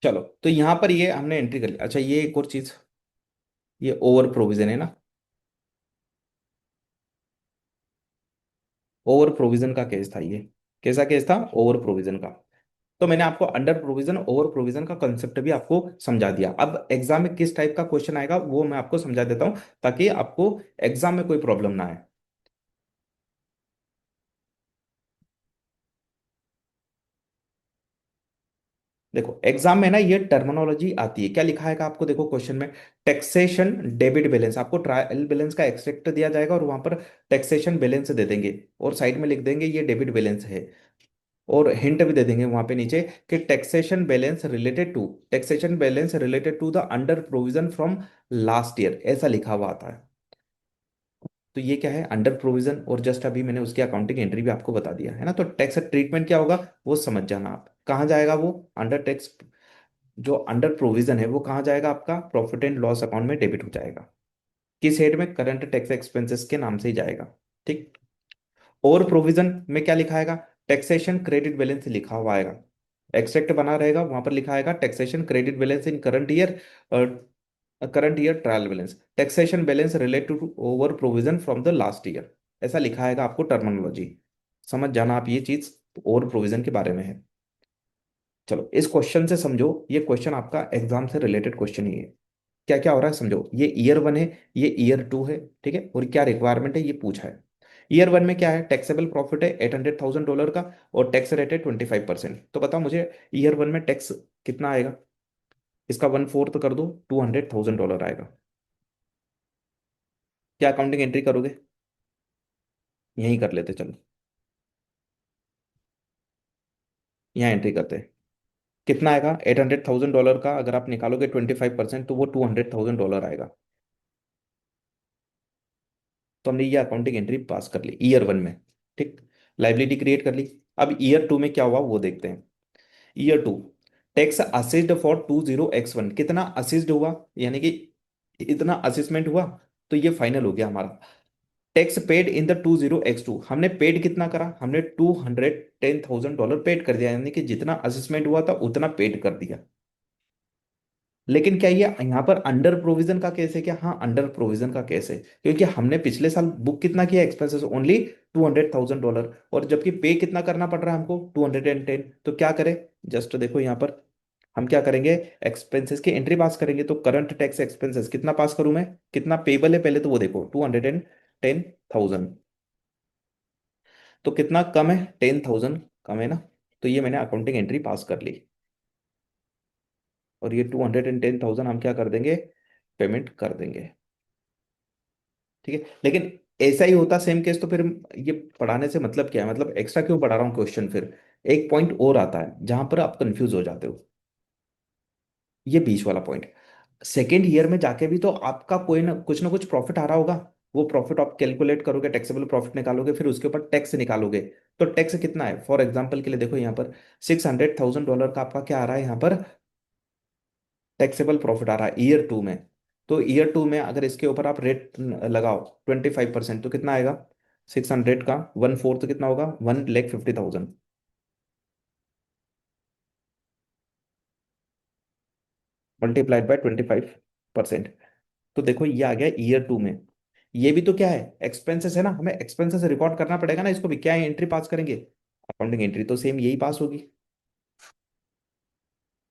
चलो, तो यहाँ पर ये हमने एंट्री कर ली। अच्छा, ये एक और चीज, ये ओवर प्रोविजन है ना। ओवर प्रोविजन का केस था ये। कैसा केस था? ओवर प्रोविजन का। तो मैंने आपको अंडर प्रोविजन, ओवर प्रोविजन का कंसेप्ट भी आपको समझा दिया। अब एग्जाम में किस टाइप का क्वेश्चन आएगा वो मैं आपको समझा देता हूं, ताकि आपको एग्जाम में कोई प्रॉब्लम ना आए। देखो एग्जाम में ना ये टर्मिनोलॉजी आती है, क्या लिखा है आपको, देखो क्वेश्चन में टैक्सेशन डेबिट बैलेंस, आपको ट्रायल बैलेंस का एक्सट्रैक्ट दिया जाएगा और वहां पर टैक्सेशन बैलेंस दे देंगे और साइड में लिख देंगे ये डेबिट बैलेंस है। और हिंट भी दे देंगे वहां पे नीचे कि taxation balance related to the under provision from last year, ऐसा लिखा हुआ आता है। तो ये क्या है, अंडर प्रोविजन, और जस्ट अभी मैंने उसकी अकाउंटिंग एंट्री भी आपको बता दिया है ना। तो टैक्स ट्रीटमेंट क्या होगा वो समझ जाना आप, कहाँ जाएगा वो अंडर टैक्स, जो अंडर प्रोविजन है वो कहाँ जाएगा, आपका प्रॉफिट एंड लॉस अकाउंट में डेबिट हो जाएगा। किस हेड में, करंट टैक्स एक्सपेंसेस के नाम से ही जाएगा। ठीक। और प्रोविजन में क्या लिखा आएगा, टैक्सेशन क्रेडिट बैलेंस लिखा हुआ आएगा, एक्सट्रैक्ट बना रहेगा वहां पर लिखा आएगा taxation credit balance in current year, current year trial balance, taxation balance related to over provision from the last year, ऐसा लिखा आएगा आपको टर्मिनोलॉजी। समझ जाना आप ये चीज ओवर प्रोविजन के बारे में है। चलो इस क्वेश्चन से समझो, ये क्वेश्चन आपका एग्जाम से रिलेटेड क्वेश्चन ही है। क्या क्या हो रहा है समझो, ये ईयर वन है, ये ईयर टू है, ठीक है, और क्या रिक्वायरमेंट है ये पूछा है। ईयर वन में क्या है, टैक्सेबल प्रॉफिट है $800,000 का और टैक्स रेट है 25%। तो बताओ मुझे ईयर वन में टैक्स कितना आएगा, इसका वन फोर्थ कर दो, $200,000 आएगा। क्या अकाउंटिंग एंट्री करोगे, यहीं कर लेते चलो, यहाँ एंट्री करते हैं। कितना आएगा $800,000 का, अगर आप निकालोगे 25% तो वो $200,000 आएगा। तो हमने ये अकाउंटिंग एंट्री पास कर ली ईयर वन में। ठीक। लाइबिलिटी क्रिएट कर ली। अब ईयर टू में क्या हुआ वो देखते हैं। Year two, tax assessed for 20x1, कितना असिस्ड हुआ, यानी कि इतना असिस्मेंट हुआ, तो ये फाइनल हो गया हमारा। Tax paid in the 20x2, हमने पेड कितना करा, हमने $210,000 पेड कर दिया, यानी कि जितना असिस्मेंट हुआ था उतना पेड कर दिया। लेकिन क्या ये यहाँ पर अंडर प्रोविजन का केस है क्या, हाँ अंडर प्रोविजन का केस है, क्योंकि हमने पिछले साल बुक कितना किया एक्सपेंसेस, ओनली $200,000, और जबकि पे कितना करना पड़ रहा है हमको 210। तो क्या करें, जस्ट देखो यहाँ पर हम क्या करेंगे, एक्सपेंसेस की एंट्री पास करेंगे। तो करंट टैक्स एक्सपेंसेस कितना पास करूं मैं, कितना पेबल है पहले तो वो देखो, 210,000। तो कितना कम है, 10,000 कम है ना। तो ये मैंने अकाउंटिंग एंट्री पास कर ली, और ये 210,000 हम क्या कर देंगे, पेमेंट कर देंगे। ठीक है, लेकिन ऐसा ही होता सेम केस तो फिर ये पढ़ाने से मतलब क्या है, मतलब एक्स्ट्रा क्यों पढ़ा रहा हूँ क्वेश्चन फिर। एक पॉइंट और आता है जहां पर आप कंफ्यूज हो जाते हो, ये बीच वाला पॉइंट। सेकेंड ईयर में जाके भी तो आपका कोई ना कुछ प्रॉफिट आ रहा होगा, वो प्रॉफिट आप कैलकुलेट करोगे, टैक्सेबल प्रॉफिट निकालोगे, फिर उसके ऊपर टैक्स निकालोगे। तो टैक्स कितना है, फॉर एग्जाम्पल के लिए देखो यहाँ पर $600,000 का आपका क्या आ रहा है यहाँ पर, टैक्सेबल प्रॉफिट आ रहा है ईयर टू में। तो ईयर टू में अगर इसके ऊपर आप रेट लगाओ 25%, तो कितना आएगा, 600 का वन फोर्थ कितना होगा, 1,50,000 मल्टीप्लाइड बाय 25%। तो देखो ये आ गया ईयर टू में। ये भी तो क्या है, एक्सपेंसेस है ना, हमें एक्सपेंसेस रिकॉर्ड करना पड़ेगा ना, इसको भी क्या एंट्री पास करेंगे, अकाउंटिंग एंट्री तो सेम यही पास होगी,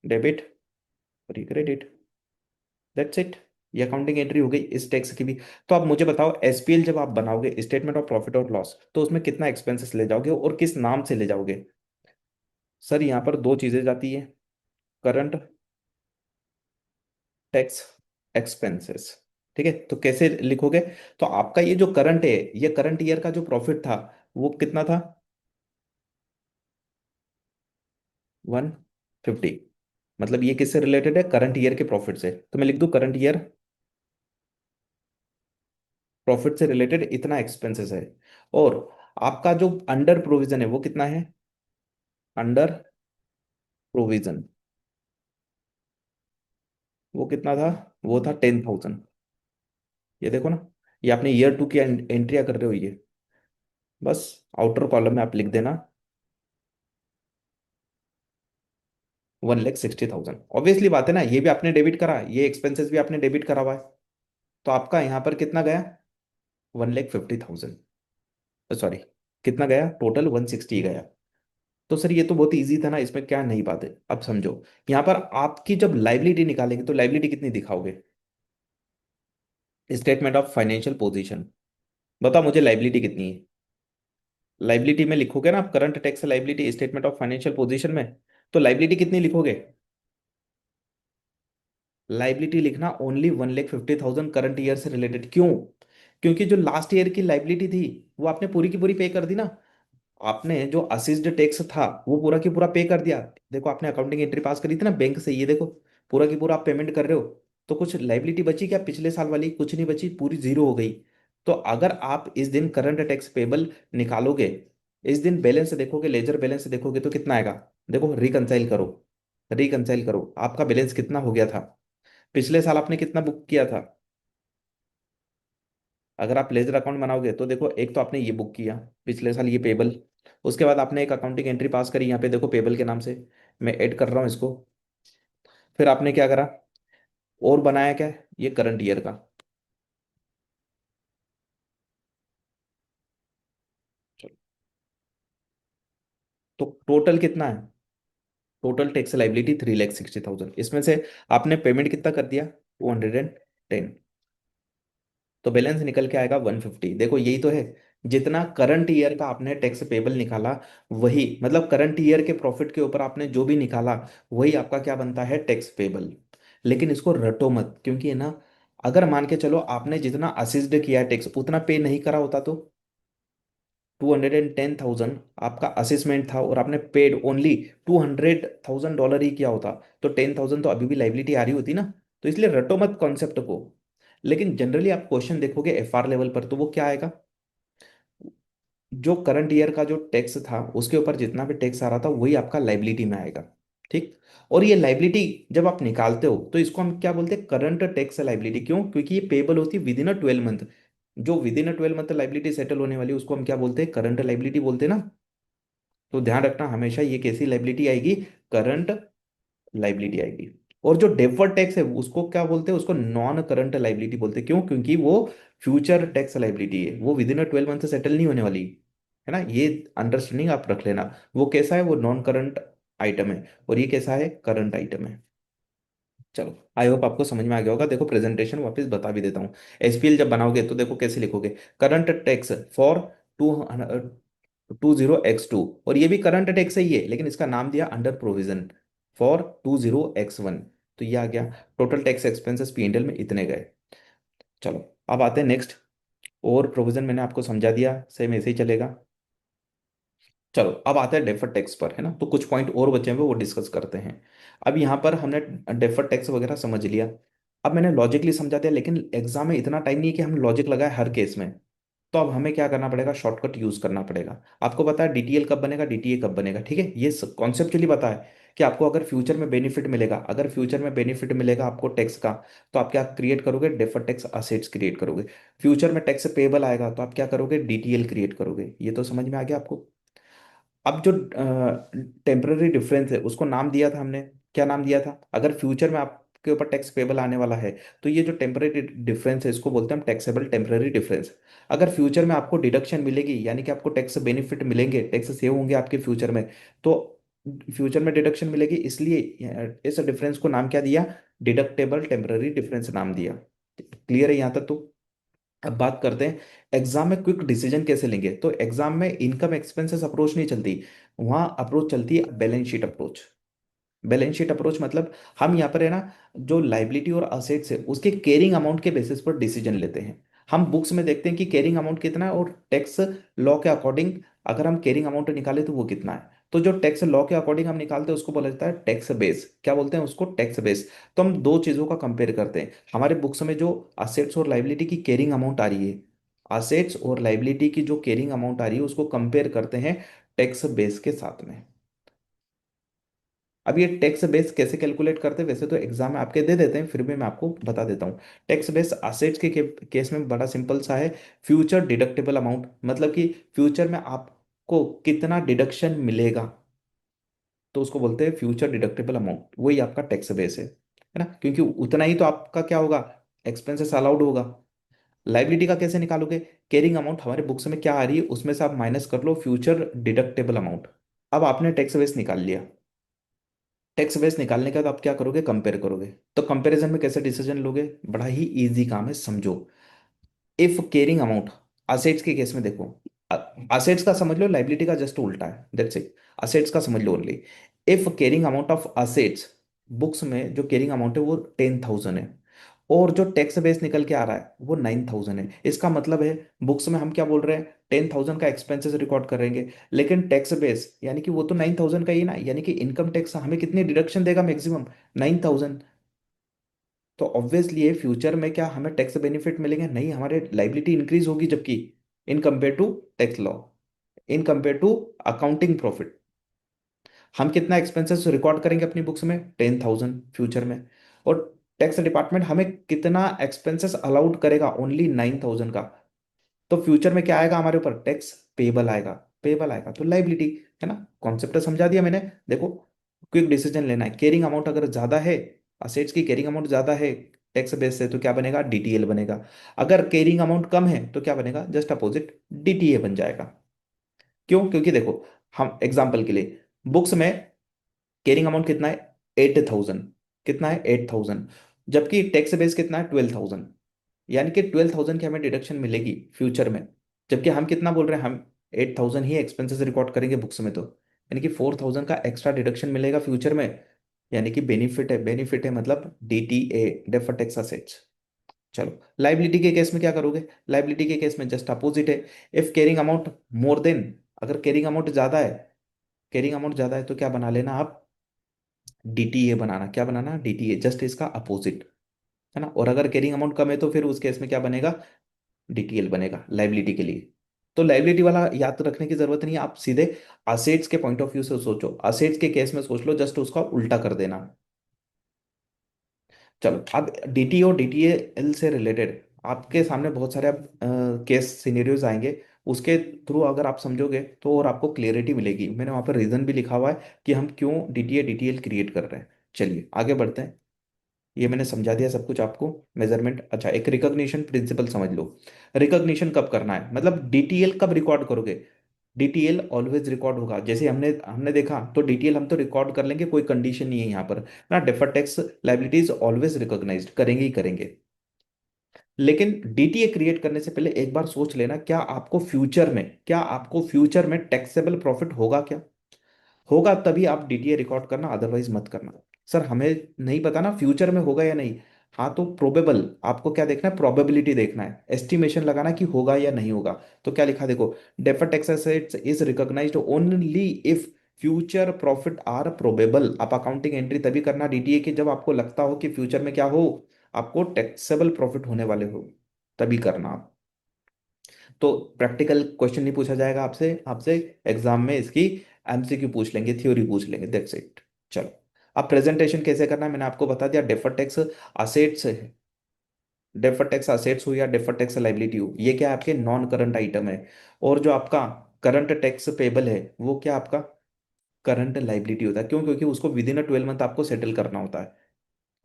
डेबिट और ये क्रेडिट, दैट्स इट। ये अकाउंटिंग एंट्री हो गई इस टैक्स की भी। तो आप मुझे बताओ एसपीएल जब आप बनाओगे, स्टेटमेंट ऑफ प्रॉफिट और लॉस, तो उसमें कितना एक्सपेंसेस ले जाओगे और किस नाम से ले जाओगे। सर यहाँ पर दो चीजें जाती है, करंट टैक्स एक्सपेंसेस। ठीक है, तो कैसे लिखोगे, तो आपका ये जो करंट है, ये करंट ईयर का जो प्रॉफिट था वो कितना था, 150। मतलब ये किससे रिलेटेड है, करंट ईयर के प्रॉफिट से, तो मैं लिख दूं करंट ईयर प्रॉफिट से रिलेटेड इतना एक्सपेंसेस है। और आपका जो अंडर प्रोविजन है वो कितना है, अंडर प्रोविजन वो कितना था, वो था 10,000। ये देखो ना, ये आपने ईयर टू की एंट्रिया कर रहे हो ये, बस आउटर कॉलम में आप लिख देना 1,60,000। ऑब्वियसली बात है ना, ये भी आपने डेबिट करा, ये एक्सपेंसेस भी आपने डेबिट करा हुआ है। तो आपका यहाँ पर कितना गया, 1,50,000, सॉरी कितना गया, टोटल 160 गया। तो सर ये तो बहुत इजी था ना, इसमें क्या नई बात है, अब समझो। यहाँ पर आपकी जब लाइबिलिटी निकालेंगे तो लाइबिलिटी कितनी दिखाओगे, स्टेटमेंट ऑफ फाइनेंशियल पोजीशन, बताओ मुझे लाइबिलिटी कितनी है। लाइबिलिटी में लिखोगे ना आप, current tax liability statement of financial position में, तो लाइबिलिटी कितनी लिखोगे? लाइबिलिटी लिखना ओनली 1,50,000 करंट ईयर से रिलेटेड। क्यों? क्योंकि जो लास्ट ईयर की लाइबिलिटी थी वो आपने पूरी की पूरी पे कर दी ना। आपने जो असिस्ड टैक्स था वो पूरा की पूरा पे कर दिया। देखो आपने अकाउंटिंग एंट्री पास करी थी ना बैंक से, ये देखो पूरा की पूरा आप पेमेंट कर रहे हो। तो कुछ लाइबिलिटी बची क्या पिछले साल वाली? कुछ नहीं बची, पूरी जीरो हो गई। तो अगर आप इस दिन करंट टैक्स पेबल निकालोगे, इस दिन बैलेंस देखोगे, लेजर बैलेंस देखोगे तो कितना आएगा? देखो रिकंसाइल करो, रिकंसाइल करो आपका बैलेंस कितना हो गया था। पिछले साल आपने कितना बुक किया था? अगर आप लेजर अकाउंट बनाओगे तो देखो, एक तो आपने ये बुक किया पिछले साल ये पेबल, उसके बाद आपने एक अकाउंटिंग एंट्री पास करी यहाँ पे देखो पेबल के नाम से, मैं ऐड कर रहा हूँ इसको। फिर आपने क्या करा और बनाया क्या? ये करंट ईयर का। चलो, तो टोटल कितना है? टोटल टैक्स लाइबिलिटी 3,60,000, इसमें से आपने पेमेंट कितना कर दिया? 210। तो बैलेंस निकल के आएगा 150। देखो यही तो है, जितना करंट ईयर का आपने टैक्स पेबल निकाला, वही मतलब करंट ईयर के प्रॉफिट के ऊपर आपने जो भी निकाला, वही आपका क्या बनता है? Tax payable. लेकिन इसको रटो मत, क्योंकि है ना, अगर मान के चलो आपने जितना असिस्ड किया टैक्स उतना पे नहीं करा होता तो 210,000 आपका असेसमेंट था और आपने पेड ओनली $200,000 ही किया होता, तो 10,000 तो अभी भी लाइबिलिटी आ रही होती ना। तो इसलिए रटो मत कॉन्सेप्ट को। लेकिन जनरली आप क्वेश्चन देखोगे एफआर लेवल पर तो वो क्या आएगा? जो करंट ईयर का जो टैक्स था उसके ऊपर जितना भी टैक्स आ रहा था वही आपका लाइबिलिटी में आएगा। ठीक। और ये लाइबिलिटी जब आप निकालते हो तो इसको हम क्या बोलते हैं? Current tax liability. क्यों? क्योंकि ये पेबल होती है विद इन अ 12 मंथ। जो with in a 12 month liability settle होने वाली है उसको हम क्या बोलते हैं? करंट लाइबिलिटी बोलते हैं ना। तो ध्यान रखना हमेशा, ये कैसी लाइबिलिटी आएगी? करंट लाइबिलिटी आएगी। और जो डेफर्ड टैक्स है उसको क्या बोलते हैं? उसको नॉन करंट लाइबिलिटी बोलते हैं। क्यों? क्योंकि वो फ्यूचर टैक्स लाइबिलिटी है, वो विद इन अ 12 मंथ से सेटल नहीं होने वाली, है ना। ये अंडरस्टैंडिंग आप रख लेना। वो कैसा है? वो नॉन करंट आइटम है, और ये कैसा है? करंट आइटम है। चलो, आई होप आपको समझ में आ गया होगा। देखो प्रेजेंटेशन वापस बता भी देता हूँ। एसपीएल जब बनाओगे तो देखो कैसे लिखोगे? Current tax for to 20x2, और ये भी करंट टैक्स ही है लेकिन इसका नाम दिया अंडर प्रोविजन फॉर 20x1। तो ये आ गया। टोटल टैक्स एक्सपेंसेस पीएनएल में इतने गए। चलो, अब आते हैं नेक्स्ट। और प्रोविजन मैंने आपको समझा दिया, सेम ऐसे ही चलेगा। चलो, अब आते हैं डेफर्ड टैक्स पर, है ना। तो कुछ पॉइंट और बचे हुए वो डिस्कस करते हैं। अब यहाँ पर हमने डेफर्ड टैक्स वगैरह समझ लिया। अब मैंने लॉजिकली समझा दिया, लेकिन एग्जाम में इतना टाइम नहीं है कि हम लॉजिक लगाए हर केस में। तो अब हमें क्या करना पड़ेगा? शॉर्टकट यूज करना पड़ेगा। आपको पता है डीटीएल कब बनेगा, डीटीए कब बनेगा, ठीक है। ये कॉन्सेप्चुअली पता है कि आपको अगर फ्यूचर में बेनिफिट मिलेगा, अगर फ्यूचर में बेनिफिट मिलेगा आपको टैक्स का, तो आप क्या क्रिएट करोगे? डेफर्ड टैक्स असेट्स क्रिएट करोगे। फ्यूचर में टैक्स पेबल आएगा तो आप क्या करोगे? डीटीएल क्रिएट करोगे। ये तो समझ में आ गया आपको। अब जो टेम्पररी डिफरेंस है उसको नाम दिया था हमने। क्या नाम दिया था? अगर फ्यूचर में आपके ऊपर टैक्स पेबल आने वाला है तो ये जो टेम्पररी डिफरेंस है इसको बोलते हैं हम टैक्सेबल टेम्पररी डिफरेंस। अगर फ्यूचर में आपको डिडक्शन मिलेगी, यानी कि आपको टैक्स बेनिफिट मिलेंगे, टैक्स सेव होंगे आपके फ्यूचर में, तो फ्यूचर में डिडक्शन मिलेगी, इसलिए इस डिफरेंस को नाम क्या दिया? डिडक्टेबल टेम्पररी डिफरेंस नाम दिया। क्लियर है यहाँ तक तो? अब बात करते हैं एग्जाम में क्विक डिसीजन कैसे लेंगे। तो एग्जाम में इनकम एक्सपेंसेस अप्रोच नहीं चलती, वहां अप्रोच चलती है balance sheet approach. Balance sheet approach मतलब हम यहाँ पर है ना, जो लाइबिलिटी और असेट्स है उसके कैरिंग अमाउंट के बेसिस पर डिसीजन लेते हैं। हम बुक्स में देखते हैं कि कैरिंग अमाउंट कितना है, और टैक्स लॉ के अकॉर्डिंग अगर हम कैरिंग अमाउंट निकाले तो वो कितना है। तो जो टैक्स लॉ के अकॉर्डिंग हम निकालते हैं उसको बोला जाता है टैक्स बेस। क्या बोलते हैं उसको? Tax base. तो हम दो चीजों का कंपेयर करते हैं। हमारे बुक्स में जो असेट्स और लाइबिलिटी की कैरिंग अमाउंट आ रही है, असेट्स और लाइबिलिटी की जो कैरिंग अमाउंट आ रही है उसको कंपेयर करते हैं टैक्स बेस के साथ में। अब ये टैक्स बेस कैसे कैलकुलेट करते हैं? वैसे तो एग्जाम में आपके दे देते हैं, फिर भी मैं आपको बता देता हूँ। टैक्स बेस असेट्स केस में बड़ा सिंपल सा है। फ्यूचर डिडक्टेबल अमाउंट, मतलब कि फ्यूचर में आपको कितना डिडक्शन मिलेगा, तो उसको बोलते हैं फ्यूचर डिडक्टेबल अमाउंट। वही आपका टैक्स बेस है ना, क्योंकि उतना ही तो आपका क्या होगा? एक्सपेंसेस अलाउड होगा। लाइबिलिटी का कैसे निकालोगे? कैरिंग अमाउंट हमारे बुक्स में क्या आ रही है उसमें से आप माइनस कर लो फ्यूचर डिडक्टेबल अमाउंट। अब आपने टैक्स बेस निकाल लिया। टैक्स बेस निकालने के बाद आप क्या करोगे? कंपेयर करोगे। तो कंपैरिजन में कैसे डिसीजन लोगे? बड़ा ही इजी काम है, समझो। इफ केयरिंग अमाउंट, असेट्स के केस में देखो, असेट्स का समझ लो, लाइबिलिटी का जस्ट उल्टा है, दैट्स इट। असेट्स का समझ लो only. If carrying amount of assets, books में जो कैरिंग अमाउंट है वो 10,000 है, और जो टैक्स बेस निकल के आ रहा है वो 9,000 है। इसका मतलब है बुक्स में हम क्या बोल रहे हैं, 10,000 का एक्सपेंसेस रिकॉर्ड करेंगे, लेकिन टैक्स बेस यानी कि वो तो 9,000 का ही ना, यानी कि इनकम टैक्स हमें कितनी डिडक्शन देगा, मैक्सिमम 9,000। तो ऑब्वियसली ये फ्यूचर में क्या हमें टैक्स बेनिफिट मिलेंगे, नहीं, हमारे लाइबिलिटी इंक्रीज होगी, जबकि in compare to tax law, in compare to accounting profit, हम कितना एक्सपेंसेस रिकॉर्ड करेंगे अपनी बुक्स में, 10,000 फ्यूचर में, और टैक्स डिपार्टमेंट हमें कितना एक्सपेंसेस अलाउड करेगा, ओनली 9,000 का। तो फ्यूचर में क्या आएगा हमारे ऊपर, टैक्स पेबल आएगा, पेबल आएगा तो लाइबिलिटी, है ना, कॉन्सेप्ट समझा दिया मैंने। देखो, क्विक डिसीजन लेना है, कैरिंग अमाउंट अगर ज्यादा है, असेट्स की कैरिंग अमाउंट ज्यादा है टैक्स बेस से, तो क्या बनेगा, डीटीएल बनेगा। अगर कैरिंग अमाउंट कम है तो क्या बनेगा, जस्ट अपोजिट, डीटीए बन जाएगा। क्यों, क्योंकि देखो, हम एग्जांपल के लिए बुक्स में कैरिंग अमाउंट कितना है, 8,000, कितना है 8,000, जबकि टैक्स बेस कितना है 12,000, यानी कि 12,000 की हमें डिडक्शन मिलेगी फ्यूचर में। जबकि हम कितना बोल रहे हैं, हम 8,000 ही एक्सपेंसेस रिकॉर्ड करेंगे बुक्स में, तो यानी कि 4,000 का एक्स्ट्रा डिडक्शन मिलेगा फ्यूचर में, यानी कि बेनिफिट है, बेनिफिट है मतलब डीटीए, डेफर्ड टैक्स असेट्स। चलो, लाइबिलिटी के केस में क्या करोगे, लाइबिलिटी के केस में जस्ट अपोजिट है, if carrying amount more than, अगर कैरिंग अमाउंट ज्यादा है, कैरिंग अमाउंट ज्यादा है तो क्या बना लेना आप, डीटीए बनाना, क्या बनाना, डीटीए, जस्ट इसका अपोजिट, है ना। और अगर कैरिंग अमाउंट कम है तो फिर उस केस में क्या बनेगा, डीटीएल बनेगा लाइबिलिटी के लिए। तो लाइबिलिटी वाला याद रखने की जरूरत नहीं है, आप सीधे असेट्स के पॉइंट ऑफ व्यू से सोचो, असेट्स के केस में सोच लो, जस्ट उसका उल्टा कर देना। चलो, अब डीटी और डीटीएल से रिलेटेड आपके सामने बहुत सारे अब केस सिनेरियोज आएंगे, उसके थ्रू अगर आप समझोगे तो और आपको क्लियरिटी मिलेगी। मैंने वहां पर रीजन भी लिखा हुआ है कि हम क्यों डीटीए डीटीएल क्रिएट कर रहे हैं। चलिए आगे बढ़ते हैं, ये मैंने समझा दिया सब कुछ आपको। मेजरमेंट, अच्छा, एक रिकॉग्निशन प्रिंसिपल समझ लो। रिकॉग्निशन कब करना है, मतलब डीटीएल कब रिकॉर्ड करोगे, डीटीएल ऑलवेज रिकॉर्ड होगा, जैसे हमने हमने देखा, तो डीटीएल हम तो रिकॉर्ड कर लेंगे, कोई कंडीशन नहीं है यहाँ पर ना, deferred tax liabilities always recognised करेंगे ही करेंगे। लेकिन डीटीए क्रिएट करने से पहले एक बार सोच लेना, क्या आपको फ्यूचर में टैक्सेबल प्रॉफिट होगा क्या, होगा तभी आप डीटीए रिकॉर्ड करना, अदरवाइज मत करना। सर हमें नहीं पता ना फ्यूचर में होगा या नहीं, हाँ तो प्रोबेबल, आपको क्या देखना है, प्रोबेबिलिटी देखना है, एस्टिमेशन लगाना कि होगा या नहीं होगा। तो क्या लिखा देखो, deferred tax assets is recognised only if future profit are probable. आप अकाउंटिंग एंट्री तभी करना डीटीए की जब आपको लगता हो कि फ्यूचर में क्या हो, आपको टैक्सेबल प्रॉफिट होने वाले हो, तभी करना आप। तो प्रैक्टिकल क्वेश्चन नहीं पूछा जाएगा आपसे, आपसे एग्जाम में इसकी एमसीक्यू पूछ लेंगे, थ्योरी पूछ लेंगे, दैट्स इट। चलो, अब प्रेजेंटेशन कैसे करना है मैंने आपको बता दिया, deferred tax assets, deferred tax assets हो या डेफर्ड टैक्स लाइबिलिटी हो, ये क्या है, आपके नॉन करंट आइटम है। और जो आपका करंट टैक्स पेबल है वो क्या आपका करंट लाइबिलिटी होता है। क्यों, क्योंकि उसको विद इन 12 मंथ आपको सेटल करना होता है,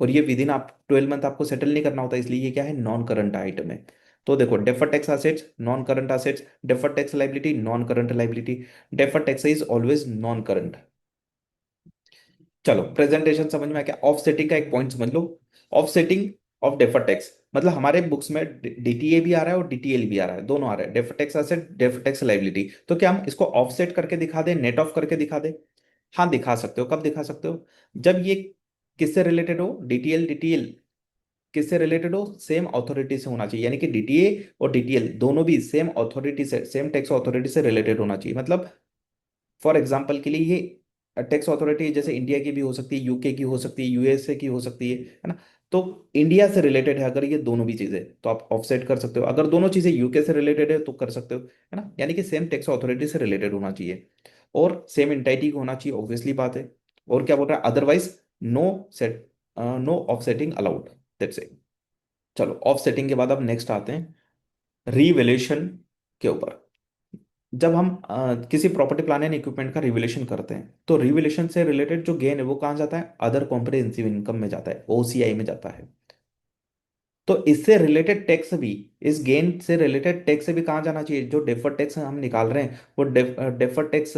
और ये विद इन आप 12 मंथ आपको सेटल नहीं करना होता, इसलिए ये क्या है, नॉन करंट आइटम है। तो देखो, deferred tax assets non current assets, deferred tax liability non current liability, deferred tax is always non current. चलो, प्रेजेंटेशन समझ में आ गया, ऑफसेटिंग का एक पॉइंट समझ लो। ऑफसेटिंग ऑफ डेफर्ड टैक्स, मतलब हमारे बुक्स में डीटीए भी आ रहा है और डीटीएल भी आ रहा है, दोनों आ रहे हैं, deferred tax asset, deferred tax liability. तो क्या हम इसको ऑफसेट करके दिखा दें, नेट ऑफ करके दिखा दें, हाँ दिखा सकते हो। कब दिखा सकते हो, जब ये किससे रिलेटेड हो, डीटीएल डीटीएल किससे रिलेटेड हो, सेम अथॉरिटी से होना चाहिए, यानी कि डीटीए और डीटीएल दोनों भी सेम अथॉरिटी से, सेम टैक्स अथॉरिटी से रिलेटेड होना चाहिए। मतलब फॉर एग्जाम्पल के लिए ये टैक्स अथॉरिटी जैसे इंडिया की भी हो सकती है, यूके की हो सकती है, यूएसए की हो सकती है ना। तो इंडिया से रिलेटेड है अगर ये दोनों भी चीजें, तो आप ऑफसेट कर सकते हो, अगर दोनों चीजें यूके से रिलेटेड है तो कर सकते हो, है ना, यानी कि सेम टैक्स अथॉरिटी से रिलेटेड होना चाहिए, और सेम एंटाइटी होना चाहिए, ऑब्वियसली बात है। और क्या बोल रहा है, otherwise no set, no offsetting allowed, that's it. चलो, ऑफसेटिंग के बाद अब नेक्स्ट आते हैं रीवैल्यूएशन के ऊपर। जब हम किसी प्रॉपर्टी प्लान एंड इक्विपमेंट का रिवैल्यूएशन करते हैं, तो रिवैल्यूएशन से रिलेटेड जो गेन है वो कहाँ जाता है, अदर कॉम्प्रिहेंसिव इनकम में जाता है, ओसीआई में जाता है। तो इससे रिलेटेड टैक्स भी, इस गेन से रिलेटेड टैक्स भी कहाँ जाना चाहिए, जो डेफर्ड टैक्स हम निकाल रहे हैं वो डेफर्ड टैक्स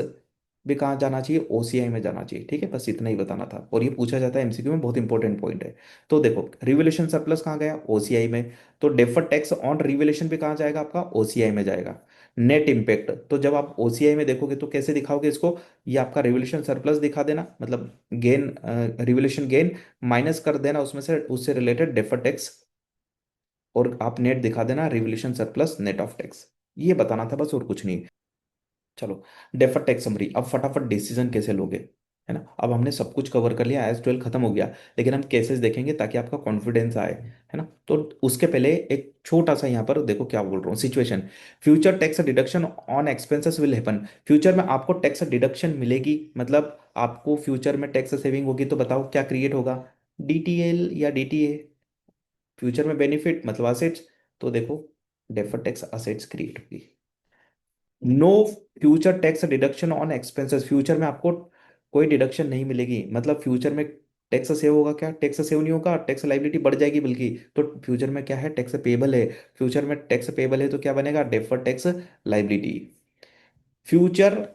भी कहाँ जाना चाहिए, ओसीआई में जाना चाहिए। ठीक है, बस इतना ही बताना था, और ये पूछा जाता है एमसीक्यू में, बहुत इंपॉर्टेंट पॉइंट है। तो देखो, रिवैल्यूएशन सरप्लस कहाँ गया, ओसीआई में, तो डेफर्ड टैक्स ऑन रिवैल्यूएशन भी कहाँ जाएगा, आपका ओसीआई में जाएगा। नेट इम्पैक्ट, तो जब आप ओसीआई में देखोगे तो कैसे दिखाओगे इसको, ये आपका रिवोल्यूशन सरप्लस दिखा देना, मतलब गेन, रिवोल्यूशन गेन माइनस कर देना उसमें से, उससे रिलेटेड डेफर्ड टैक्स, और आप नेट दिखा देना revolution surplus net of tax. ये बताना था बस, और कुछ नहीं। चलो, डेफर्ड टैक्स समरी, अब फटाफट डिसीजन कैसे लोगे, है ना। अब हमने सब कुछ कवर कर लिया, एज 12 खत्म हो गया, लेकिन हम केसेस देखेंगे ताकि आपका कॉन्फिडेंस आए, है ना। तो उसके पहले एक छोटा सा यहाँ पर देखो क्या बोल रहा हूँ, situation, future tax deduction on expenses will happen, future में आपको टैक्स डिडक्शन मिलेगी, मतलब आपको फ्यूचर में टैक्स सेविंग होगी, तो बताओ क्या क्रिएट होगा, डीटीएल या डीटीए, फ्यूचर में बेनिफिट मतलब असेट्स, तो देखो डेफर्ड टैक्स असेट्स क्रिएट होगी। No future tax deduction on expenses, future में आपको कोई डिडक्शन नहीं मिलेगी, मतलब फ्यूचर में टैक्स सेव होगा, क्या टैक्स सेव नहीं होगा, टैक्स लाइबिलिटी बढ़ जाएगी बल्कि। तो फ्यूचर में क्या है, टैक्स पेबल है, फ्यूचर में टैक्स पेबल है तो क्या बनेगा, deferred tax liability. Future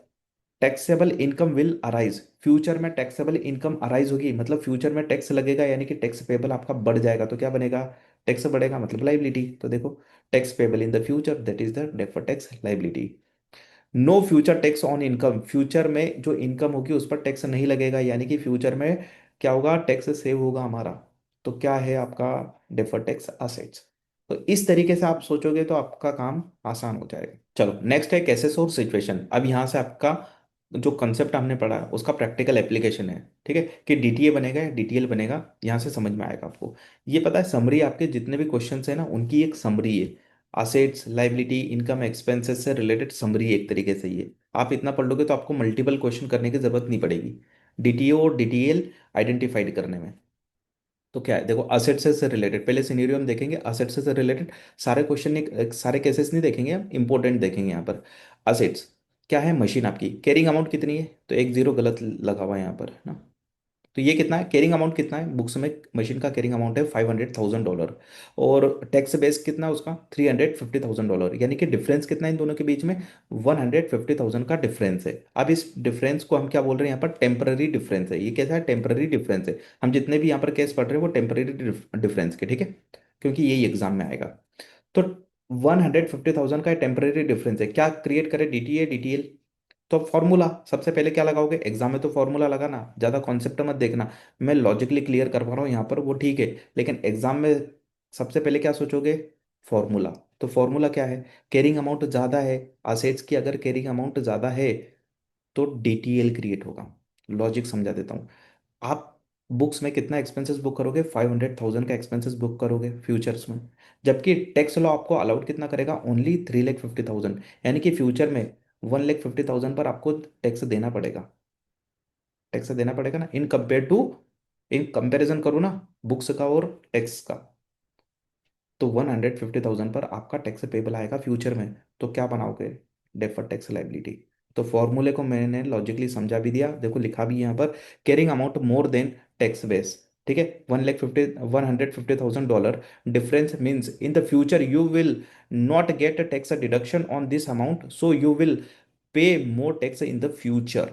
taxable income will arise, future में टैक्सेबल इनकम अराइज होगी, मतलब फ्यूचर में टैक्स लगेगा, यानी कि टैक्स पेबल आपका बढ़ जाएगा, तो क्या बनेगा, टैक्स बढ़ेगा मतलब लाइबिलिटी। तो देखो, tax payable in the future, that is the deferred tax liability. No future tax on income, future में जो इनकम होगी उस पर टैक्स नहीं लगेगा, यानी कि फ्यूचर में क्या होगा, टैक्स सेव होगा हमारा। तो क्या है आपका, डेफर्ड टैक्स असेट्स। तो इस तरीके से आप सोचोगे तो आपका काम आसान हो जाएगा। चलो नेक्स्ट है केसेस और सिचुएशन। अब यहाँ से आपका जो कंसेप्ट हमने पढ़ा है उसका प्रैक्टिकल एप्लीकेशन है, ठीक है, कि डीटीए बनेगा या डीटीएल बनेगा, यहाँ से समझ में आएगा आपको। ये पता है, समरी आपके जितने भी क्वेश्चंस है ना उनकी एक समरी है, असेट्स लाइबिलिटी इनकम एक्सपेंसेस से रिलेटेड समरी एक तरीके से। ये आप इतना पढ़ लोगे तो आपको मल्टीपल क्वेश्चन करने की जरूरत नहीं पड़ेगी डीटीओ और डीटीएल आइडेंटिफाइड करने में। तो क्या है, देखो असेट्स से रिलेटेड पहले सिनेरियो हम देखेंगे, असेट्स से रिलेटेड सारे क्वेश्चन नहीं, सारे केसेस नहीं देखेंगे, हम इंपॉर्टेंट देखेंगे यहाँ पर। असेट्स क्या है, मशीन आपकी, कैरिंग अमाउंट कितनी है, तो एक जीरो गलत लगा हुआ है यहाँ पर, है ना। तो ये कितना है, कैरिंग अमाउंट कितना है, बुक्स में मशीन का कैरिंग अमाउंट है $500,000, और टैक्स बेस कितना है उसका, $350,000, यानी कि डिफरेंस कितना है इन दोनों के बीच में, 150,000 का डिफरेंस है। अब इस डिफरेंस को हम क्या बोल रहे हैं यहाँ पर, टेम्पररी डिफरेंस है, ये कैसा है, टेम्पररी डिफरेंस है। हम जितने भी यहाँ पर केस पढ़ रहे हैं वो टेम्पररी डिफरेंस के, ठीक है, क्योंकि यही एग्जाम में आएगा। तो 150,000 का टेम्पररी डिफरेंस है, क्या क्रिएट करे, डीटीए डीटीएल। तो फॉर्मूला सबसे पहले क्या लगाओगे, एग्जाम में तो फॉर्मूला लगाना, ज्यादा कॉन्सेप्ट मत देखना, मैं लॉजिकली क्लियर कर पा रहा हूँ यहाँ पर वो ठीक है, लेकिन एग्जाम में सबसे पहले क्या सोचोगे, फॉर्मूला। तो फॉर्मूला क्या है, कैरिंग अमाउंट ज्यादा है, असेट्स की अगर कैरिंग अमाउंट ज्यादा है तो डीटीएल क्रिएट होगा। लॉजिक समझा देता हूँ। आप बुक्स में कितना एक्सपेंसेस बुक करोगे, 500,000 का एक्सपेंसेस बुक करोगे फ्यूचर्स में, जबकि टैक्स लॉ आपको अलाउड कितना करेगा, ओनली 3,50,000, यानी कि फ्यूचर में 1,50,000 पर आपको टैक्स देना पड़ेगा, टैक्स देना पड़ेगा ना, in compare to, in comparison करो ना बुक्स का और टैक्स का, तो 150,000 पर आपका टैक्स पेबल आएगा फ्यूचर में, तो क्या बनाओगे, डेफर्ड टैक्स लाइबिलिटी। तो फॉर्मूले को मैंने लॉजिकली समझा भी दिया, देखो लिखा भी यहाँ पर, carrying amount more than tax base, ठीक है, 150,000 difference means in the future you will not get tax deduction on this amount, so you will pay more tax in the future,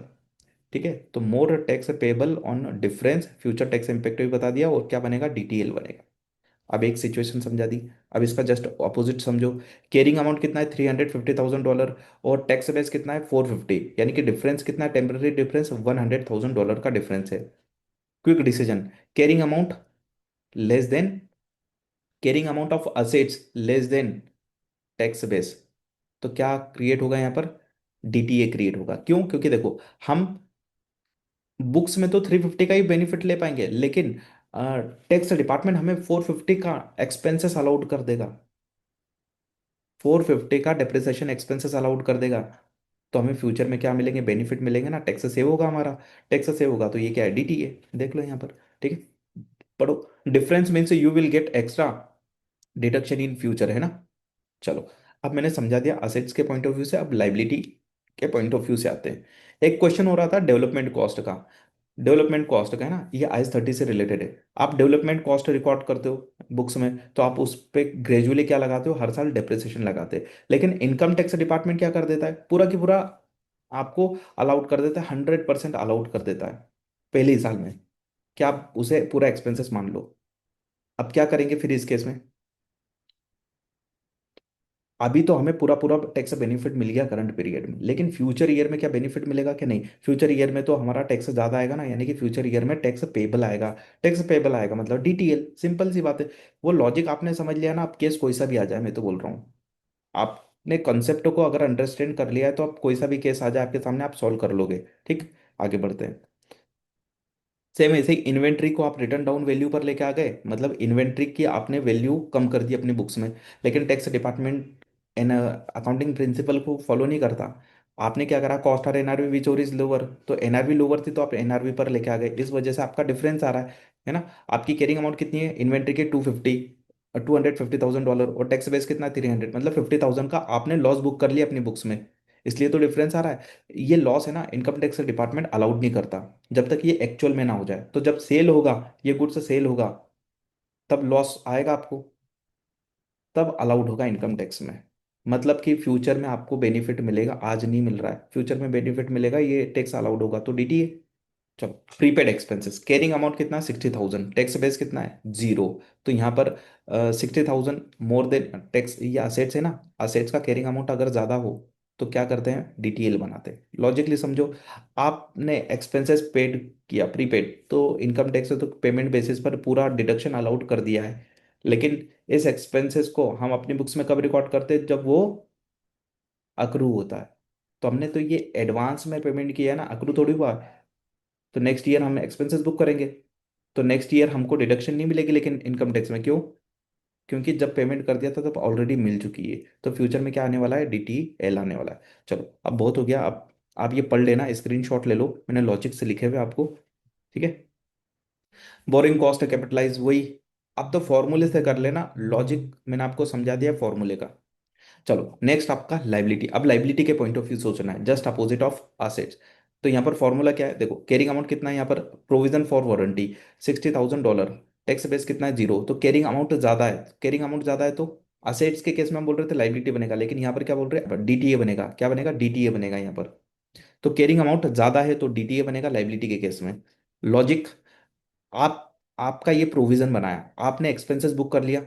ठीक है। तो more tax payable on difference, future tax impact भी बता दिया, और क्या बनेगा, DTL बनेगा। अब एक सिचुएशन समझा दी, अब इसका जस्ट ऑपोजिट समझो, कैरिंग अमाउंट कितना है, $350,000, और टैक्स बेस कितना है, 450, यानी कि डिफरेंस कितना है, टेम्पररी डिफरेंस $100,000 का डिफरेंस है। Quick decision, carrying amount less than, carrying amount of assets less than tax base, तो क्या क्रिएट होगा यहाँ पर, डीटीए क्रिएट होगा। क्यों, क्योंकि देखो हम बुक्स में तो 350 का ही बेनिफिट ले पाएंगे, लेकिन टैक्स डिपार्टमेंट हमें 450 का एक्सपेंसेस अलाउड कर देगा, 450 का डेप्रिसिएशन एक्सपेंसेस अलाउड कर देगा। तो हमें फ्यूचर में क्या मिलेंगे, बेनिफिट मिलेंगे ना, टैक्स सेव होगा हमारा, टैक्स सेव होगा, तो ये क्या है, डीटीए, देख लो यहाँ पर, ठीक है। पढ़ो, difference means you will get extra deduction in future, है ना। चलो, अब मैंने समझा दिया असेट्स के पॉइंट ऑफ व्यू से, अब लाइबिलिटी के पॉइंट ऑफ व्यू से आते हैं। एक क्वेश्चन हो रहा था डेवलपमेंट कॉस्ट का, डेवलपमेंट कॉस्ट का है ना, ये आईएस 30 से रिलेटेड है। आप डेवलपमेंट कॉस्ट रिकॉर्ड करते हो बुक्स में, तो आप उस पे ग्रेजुअली क्या लगाते हो, हर साल डेप्रिसिएशन लगाते हैं, लेकिन इनकम टैक्स डिपार्टमेंट क्या कर देता है, पूरा की पूरा आपको अलाउड कर देता है, 100% अलाउड कर देता है पहले ही साल में, क्या आप उसे पूरा एक्सपेंसेस मान लो। अब क्या करेंगे फिर इस केस में, अभी तो हमें पूरा पूरा टैक्स बेनिफिट मिल गया करंट पीरियड में, लेकिन फ्यूचर ईयर में क्या बेनिफिट मिलेगा कि नहीं? फ्यूचर ईयर में तो हमारा टैक्स ज्यादा आएगा ना, यानी कि फ्यूचर ईयर में टैक्स पेबल आएगा। टैक्स पेबल आएगा मतलब डीटीएल, सिंपल सी बात है। वो लॉजिक आपने समझ लिया ना, अब केस कोई सा भी आ जाए, मैं तो बोल रहा हूँ, आपने कॉन्सेप्ट को अगर अंडरस्टैंड कर लिया है तो आप कोई सा भी केस आ जाए आपके सामने, आप सॉल्व कर लोगे। ठीक, आगे बढ़ते हैं। सेम ऐसे ही इन्वेंट्री को आप रिटर्न डाउन वैल्यू पर लेके आ गए, मतलब इन्वेंट्री की आपने वैल्यू कम कर दी अपनी बुक्स में, लेकिन tax department an accounting principle को फॉलो नहीं करता। आपने क्या करा, कॉस्ट और एनआरवी विच और इज लोअर, तो एनआरवी लोअर थी तो आप एनआरवी पर लेके आ गए, इस वजह से आपका डिफरेंस आ रहा है ना। आपकी कैरिंग अमाउंट कितनी है इन्वेंट्री के? 250, $250,000, और टैक्स बेस कितना? 300, मतलब 50,000 का आपने लॉस बुक कर लिया अपनी बुक्स में, इसलिए तो डिफरेंस आ रहा है। ये लॉस है ना, इनकम टैक्स डिपार्टमेंट अलाउड नहीं करता जब तक ये एक्चुअल में ना हो जाए। तो जब सेल होगा, ये गुड्स सेल होगा, तब लॉस आएगा आपको, तब अलाउड होगा इनकम टैक्स में। मतलब कि फ्यूचर में आपको बेनिफिट मिलेगा, आज नहीं मिल रहा है, फ्यूचर में बेनिफिट मिलेगा, ये टैक्स अलाउड होगा तो डीटीए। चलो, प्रीपेड एक्सपेंसेस कैरिंग अमाउंट कितना है? 60,000, टैक्स बेस कितना है? जीरो। तो यहाँ पर 60,000 मोर देन टैक्स, ये असेट्स है ना, असेट्स का कैरिंग अमाउंट अगर ज़्यादा हो तो क्या करते हैं? डीटीएल बनाते हैं। लॉजिकली समझो, आपने एक्सपेंसेस पेड किया प्रीपेड, तो इनकम टैक्स से तो पेमेंट बेसिस पर पूरा डिडक्शन अलाउड कर दिया है, लेकिन इस एक्सपेंसेस को हम अपनी बुक्स में कब रिकॉर्ड करते हैं? जब वो अक्रू होता है। तो हमने तो ये एडवांस में पेमेंट किया है ना, अक्रू थोड़ी हुआ। तो नेक्स्ट ईयर हम एक्सपेंसेस बुक करेंगे, तो नेक्स्ट ईयर हमको डिडक्शन नहीं मिलेगी, लेकिन इनकम टैक्स में क्यों? क्योंकि जब पेमेंट कर दिया था तब ऑलरेडी मिल चुकी है। तो फ्यूचर में क्या आने वाला है? डीटीएल आने वाला है। चलो, अब बहुत हो गया, अब आप ये पढ़ लेना, स्क्रीनशॉट ले लो, मैंने लॉजिक से लिखे हुए आपको। ठीक है, बोरिंग कॉस्ट कैपिटलाइज वही, अब तो फॉर्मूले से कर लेना, लॉजिक मैंने आपको समझा दिया फॉर्मूले का। चलो, नेक्स्ट आपका लाइबिलिटी। अब लाइबिलिटी के पॉइंट ऑफ व्यू सोचना है, जस्ट अपोजिट ऑफ असेट्स। तो यहाँ पर फॉर्मूला क्या है? देखो, कैरिंग अमाउंट कितना है यहाँ पर? Provision for warranty $60,000, tax base कितना है? जीरो। तो कैरिंग अमाउंट ज्यादा है, कैरिंग अमाउंट ज्यादा है तो असेट्स के केस में हम बोल रहे थे लाइबिलिटी बनेगा, लेकिन यहाँ पर क्या बोल रहे हैं? डीटीए बनेगा। क्या बनेगा? डीटीए बनेगा यहाँ पर। तो कैरिंग अमाउंट ज्यादा है तो डीटीए बनेगा लाइबिलिटी के केस में। लॉजिक, आप आपका ये प्रोविजन बनाया, आपने एक्सपेंसेस बुक कर लिया,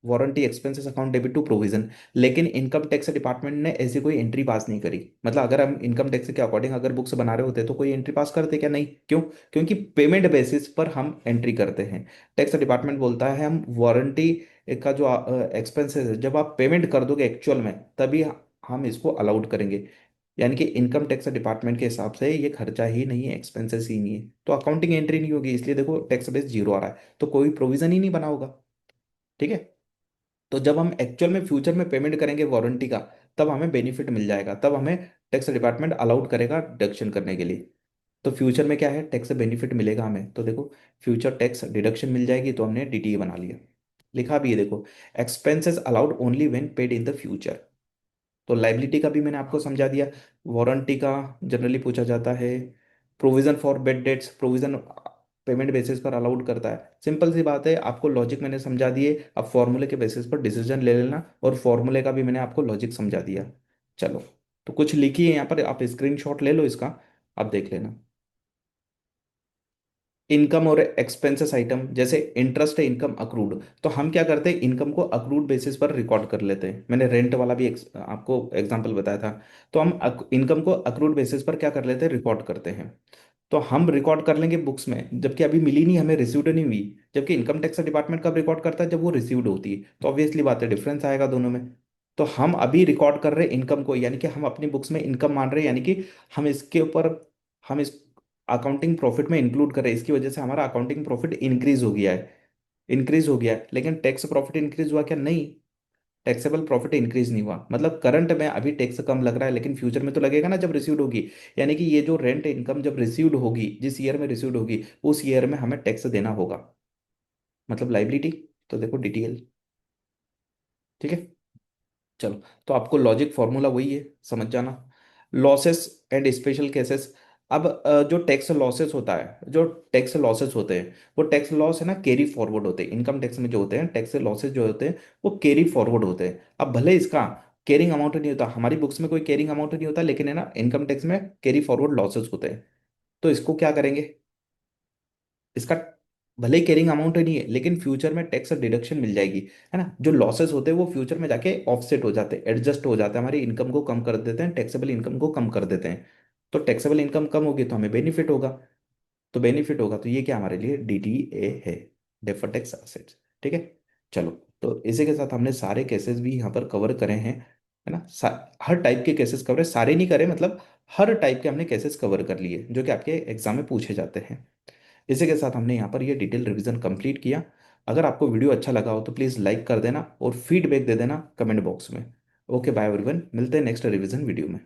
warranty expenses account debit to provision, लेकिन इनकम टैक्स डिपार्टमेंट ने ऐसी कोई एंट्री पास नहीं करी। मतलब अगर हम इनकम टैक्स के अकॉर्डिंग अगर बुक्स बना रहे होते तो कोई एंट्री पास करते क्या? नहीं। क्यों? क्योंकि पेमेंट बेसिस पर हम एंट्री करते हैं। टैक्स डिपार्टमेंट बोलता है हम वारंटी का जो एक्सपेंसेस है, जब आप पेमेंट कर दोगे एक्चुअल में, तभी हम इसको अलाउड करेंगे। यानी कि इनकम टैक्स डिपार्टमेंट के हिसाब से ये खर्चा ही नहीं है, एक्सपेंसेस ही नहीं है, तो अकाउंटिंग एंट्री नहीं होगी, इसलिए देखो टैक्स बेस जीरो आ रहा है, तो कोई प्रोविजन ही नहीं बना होगा। ठीक है, तो जब हम एक्चुअल में फ्यूचर में पेमेंट करेंगे वारंटी का, तब हमें बेनिफिट मिल जाएगा, तब हमें टैक्स डिपार्टमेंट अलाउड करेगा डिडक्शन करने के लिए। तो फ्यूचर में क्या है? टैक्स बेनिफिट मिलेगा हमें, तो देखो फ्यूचर टैक्स डिडक्शन मिल जाएगी, तो हमने डीटीए बना लिया। लिखा भी है देखो, expenses allowed only when paid in the future. तो लाइबिलिटी का भी मैंने आपको समझा दिया। वारंटी का जनरली पूछा जाता है। Provision for bad debts, provision payment basis पर अलाउड करता है, सिंपल सी बात है, आपको लॉजिक मैंने समझा दिए, अब फॉर्मूले के बेसिस पर डिसीजन ले लेना, और फॉर्मूले का भी मैंने आपको लॉजिक समझा दिया। चलो, तो कुछ लिखिए यहाँ पर, आप स्क्रीनशॉट ले लो इसका, आप देख लेना। इनकम और एक्सपेंसेस आइटम, जैसे इंटरेस्ट है इनकम अक्रूड, तो हम क्या करते हैं? इनकम को अक्रूड बेसिस पर रिकॉर्ड कर लेते हैं, मैंने रेंट वाला भी आपको एग्जांपल बताया था। तो हम इनकम को अक्रूड बेसिस पर क्या कर लेते हैं? रिकॉर्ड करते हैं। तो हम रिकॉर्ड कर लेंगे बुक्स में, जबकि अभी मिली नहीं हमें, रिसीव्ड नहीं हुई। जबकि इनकम टैक्स डिपार्टमेंट कब रिकॉर्ड करता है? जब वो रिसीव्ड होती है, तो ऑब्वियसली बात है डिफरेंस आएगा दोनों में। तो हम अभी रिकॉर्ड कर रहे हैं इनकम को, यानी कि हम अपनी बुक्स में इनकम मान रहे हैं, यानी कि हम इसके ऊपर, हम इस अकाउंटिंग प्रॉफिट में इंक्लूड कर रहे हैं, इसकी वजह से हमारा अकाउंटिंग प्रॉफिट इंक्रीज हो गया है। इंक्रीज हो गया है, लेकिन टैक्स प्रॉफिट इंक्रीज हुआ क्या? नहीं, टैक्सेबल प्रॉफिट इंक्रीज नहीं हुआ। मतलब करंट में अभी टैक्स कम लग रहा है, लेकिन फ्यूचर में तो लगेगा ना जब रिसीव्ड होगी। यानी कि ये जो रेंट इनकम जब रिसीव्ड होगी, जिस ईयर में रिसीव्ड होगी, उस ईयर में हमें टैक्स देना होगा, मतलब लाइबिलिटी। तो देखो डिटेल। ठीक है, चलो, तो आपको लॉजिक फॉर्मूला वही है, समझ जाना। Losses and special cases. अब जो टैक्स लॉसेस होता है, जो टैक्स लॉसेस होते हैं, वो टैक्स लॉस है ना कैरी फॉरवर्ड होते हैं, इनकम टैक्स में जो होते हैं टैक्स लॉसेस जो होते हैं, वो कैरी फॉरवर्ड होते हैं। अब भले इसका कैरिंग अमाउंट नहीं होता, हमारी बुक्स में कोई कैरिंग अमाउंट नहीं होता, लेकिन है ना इनकम टैक्स में कैरी फॉरवर्ड लॉसेस होते हैं। तो इसको क्या करेंगे? इसका भले ही कैरिंग अमाउंट नहीं है, लेकिन फ्यूचर में टैक्स डिडक्शन मिल जाएगी, है ना। जो लॉसेस होते हैं वो फ्यूचर में जाके ऑफसेट हो जाते हैं, एडजस्ट हो जाते हैं, हमारी इनकम को कम कर देते हैं, टैक्सेबल इनकम को कम कर देते हैं। तो टैक्सेबल इनकम कम होगी तो हमें बेनिफिट होगा। तो बेनिफिट होगा तो ये क्या हमारे लिए डीटीए है, डेफर्ड टैक्स असेट्स। ठीक है। चलो, तो इसी के साथ हमने सारे केसेस भी यहाँ पर कवर करे हैं, है ना। हर टाइप के केसेस कवर है, सारे नहीं करे मतलब, हर टाइप के हमने केसेस कवर कर लिए जो कि आपके एग्जाम में पूछे जाते हैं। इसी के साथ हमने यहाँ पर ये डिटेल रिवीजन कंप्लीट किया। अगर आपको वीडियो अच्छा लगा हो तो प्लीज़ लाइक कर देना और फीडबैक दे देना कमेंट बॉक्स में। ओके बाय एवरीवन, मिलते हैं नेक्स्ट रिवीजन वीडियो में।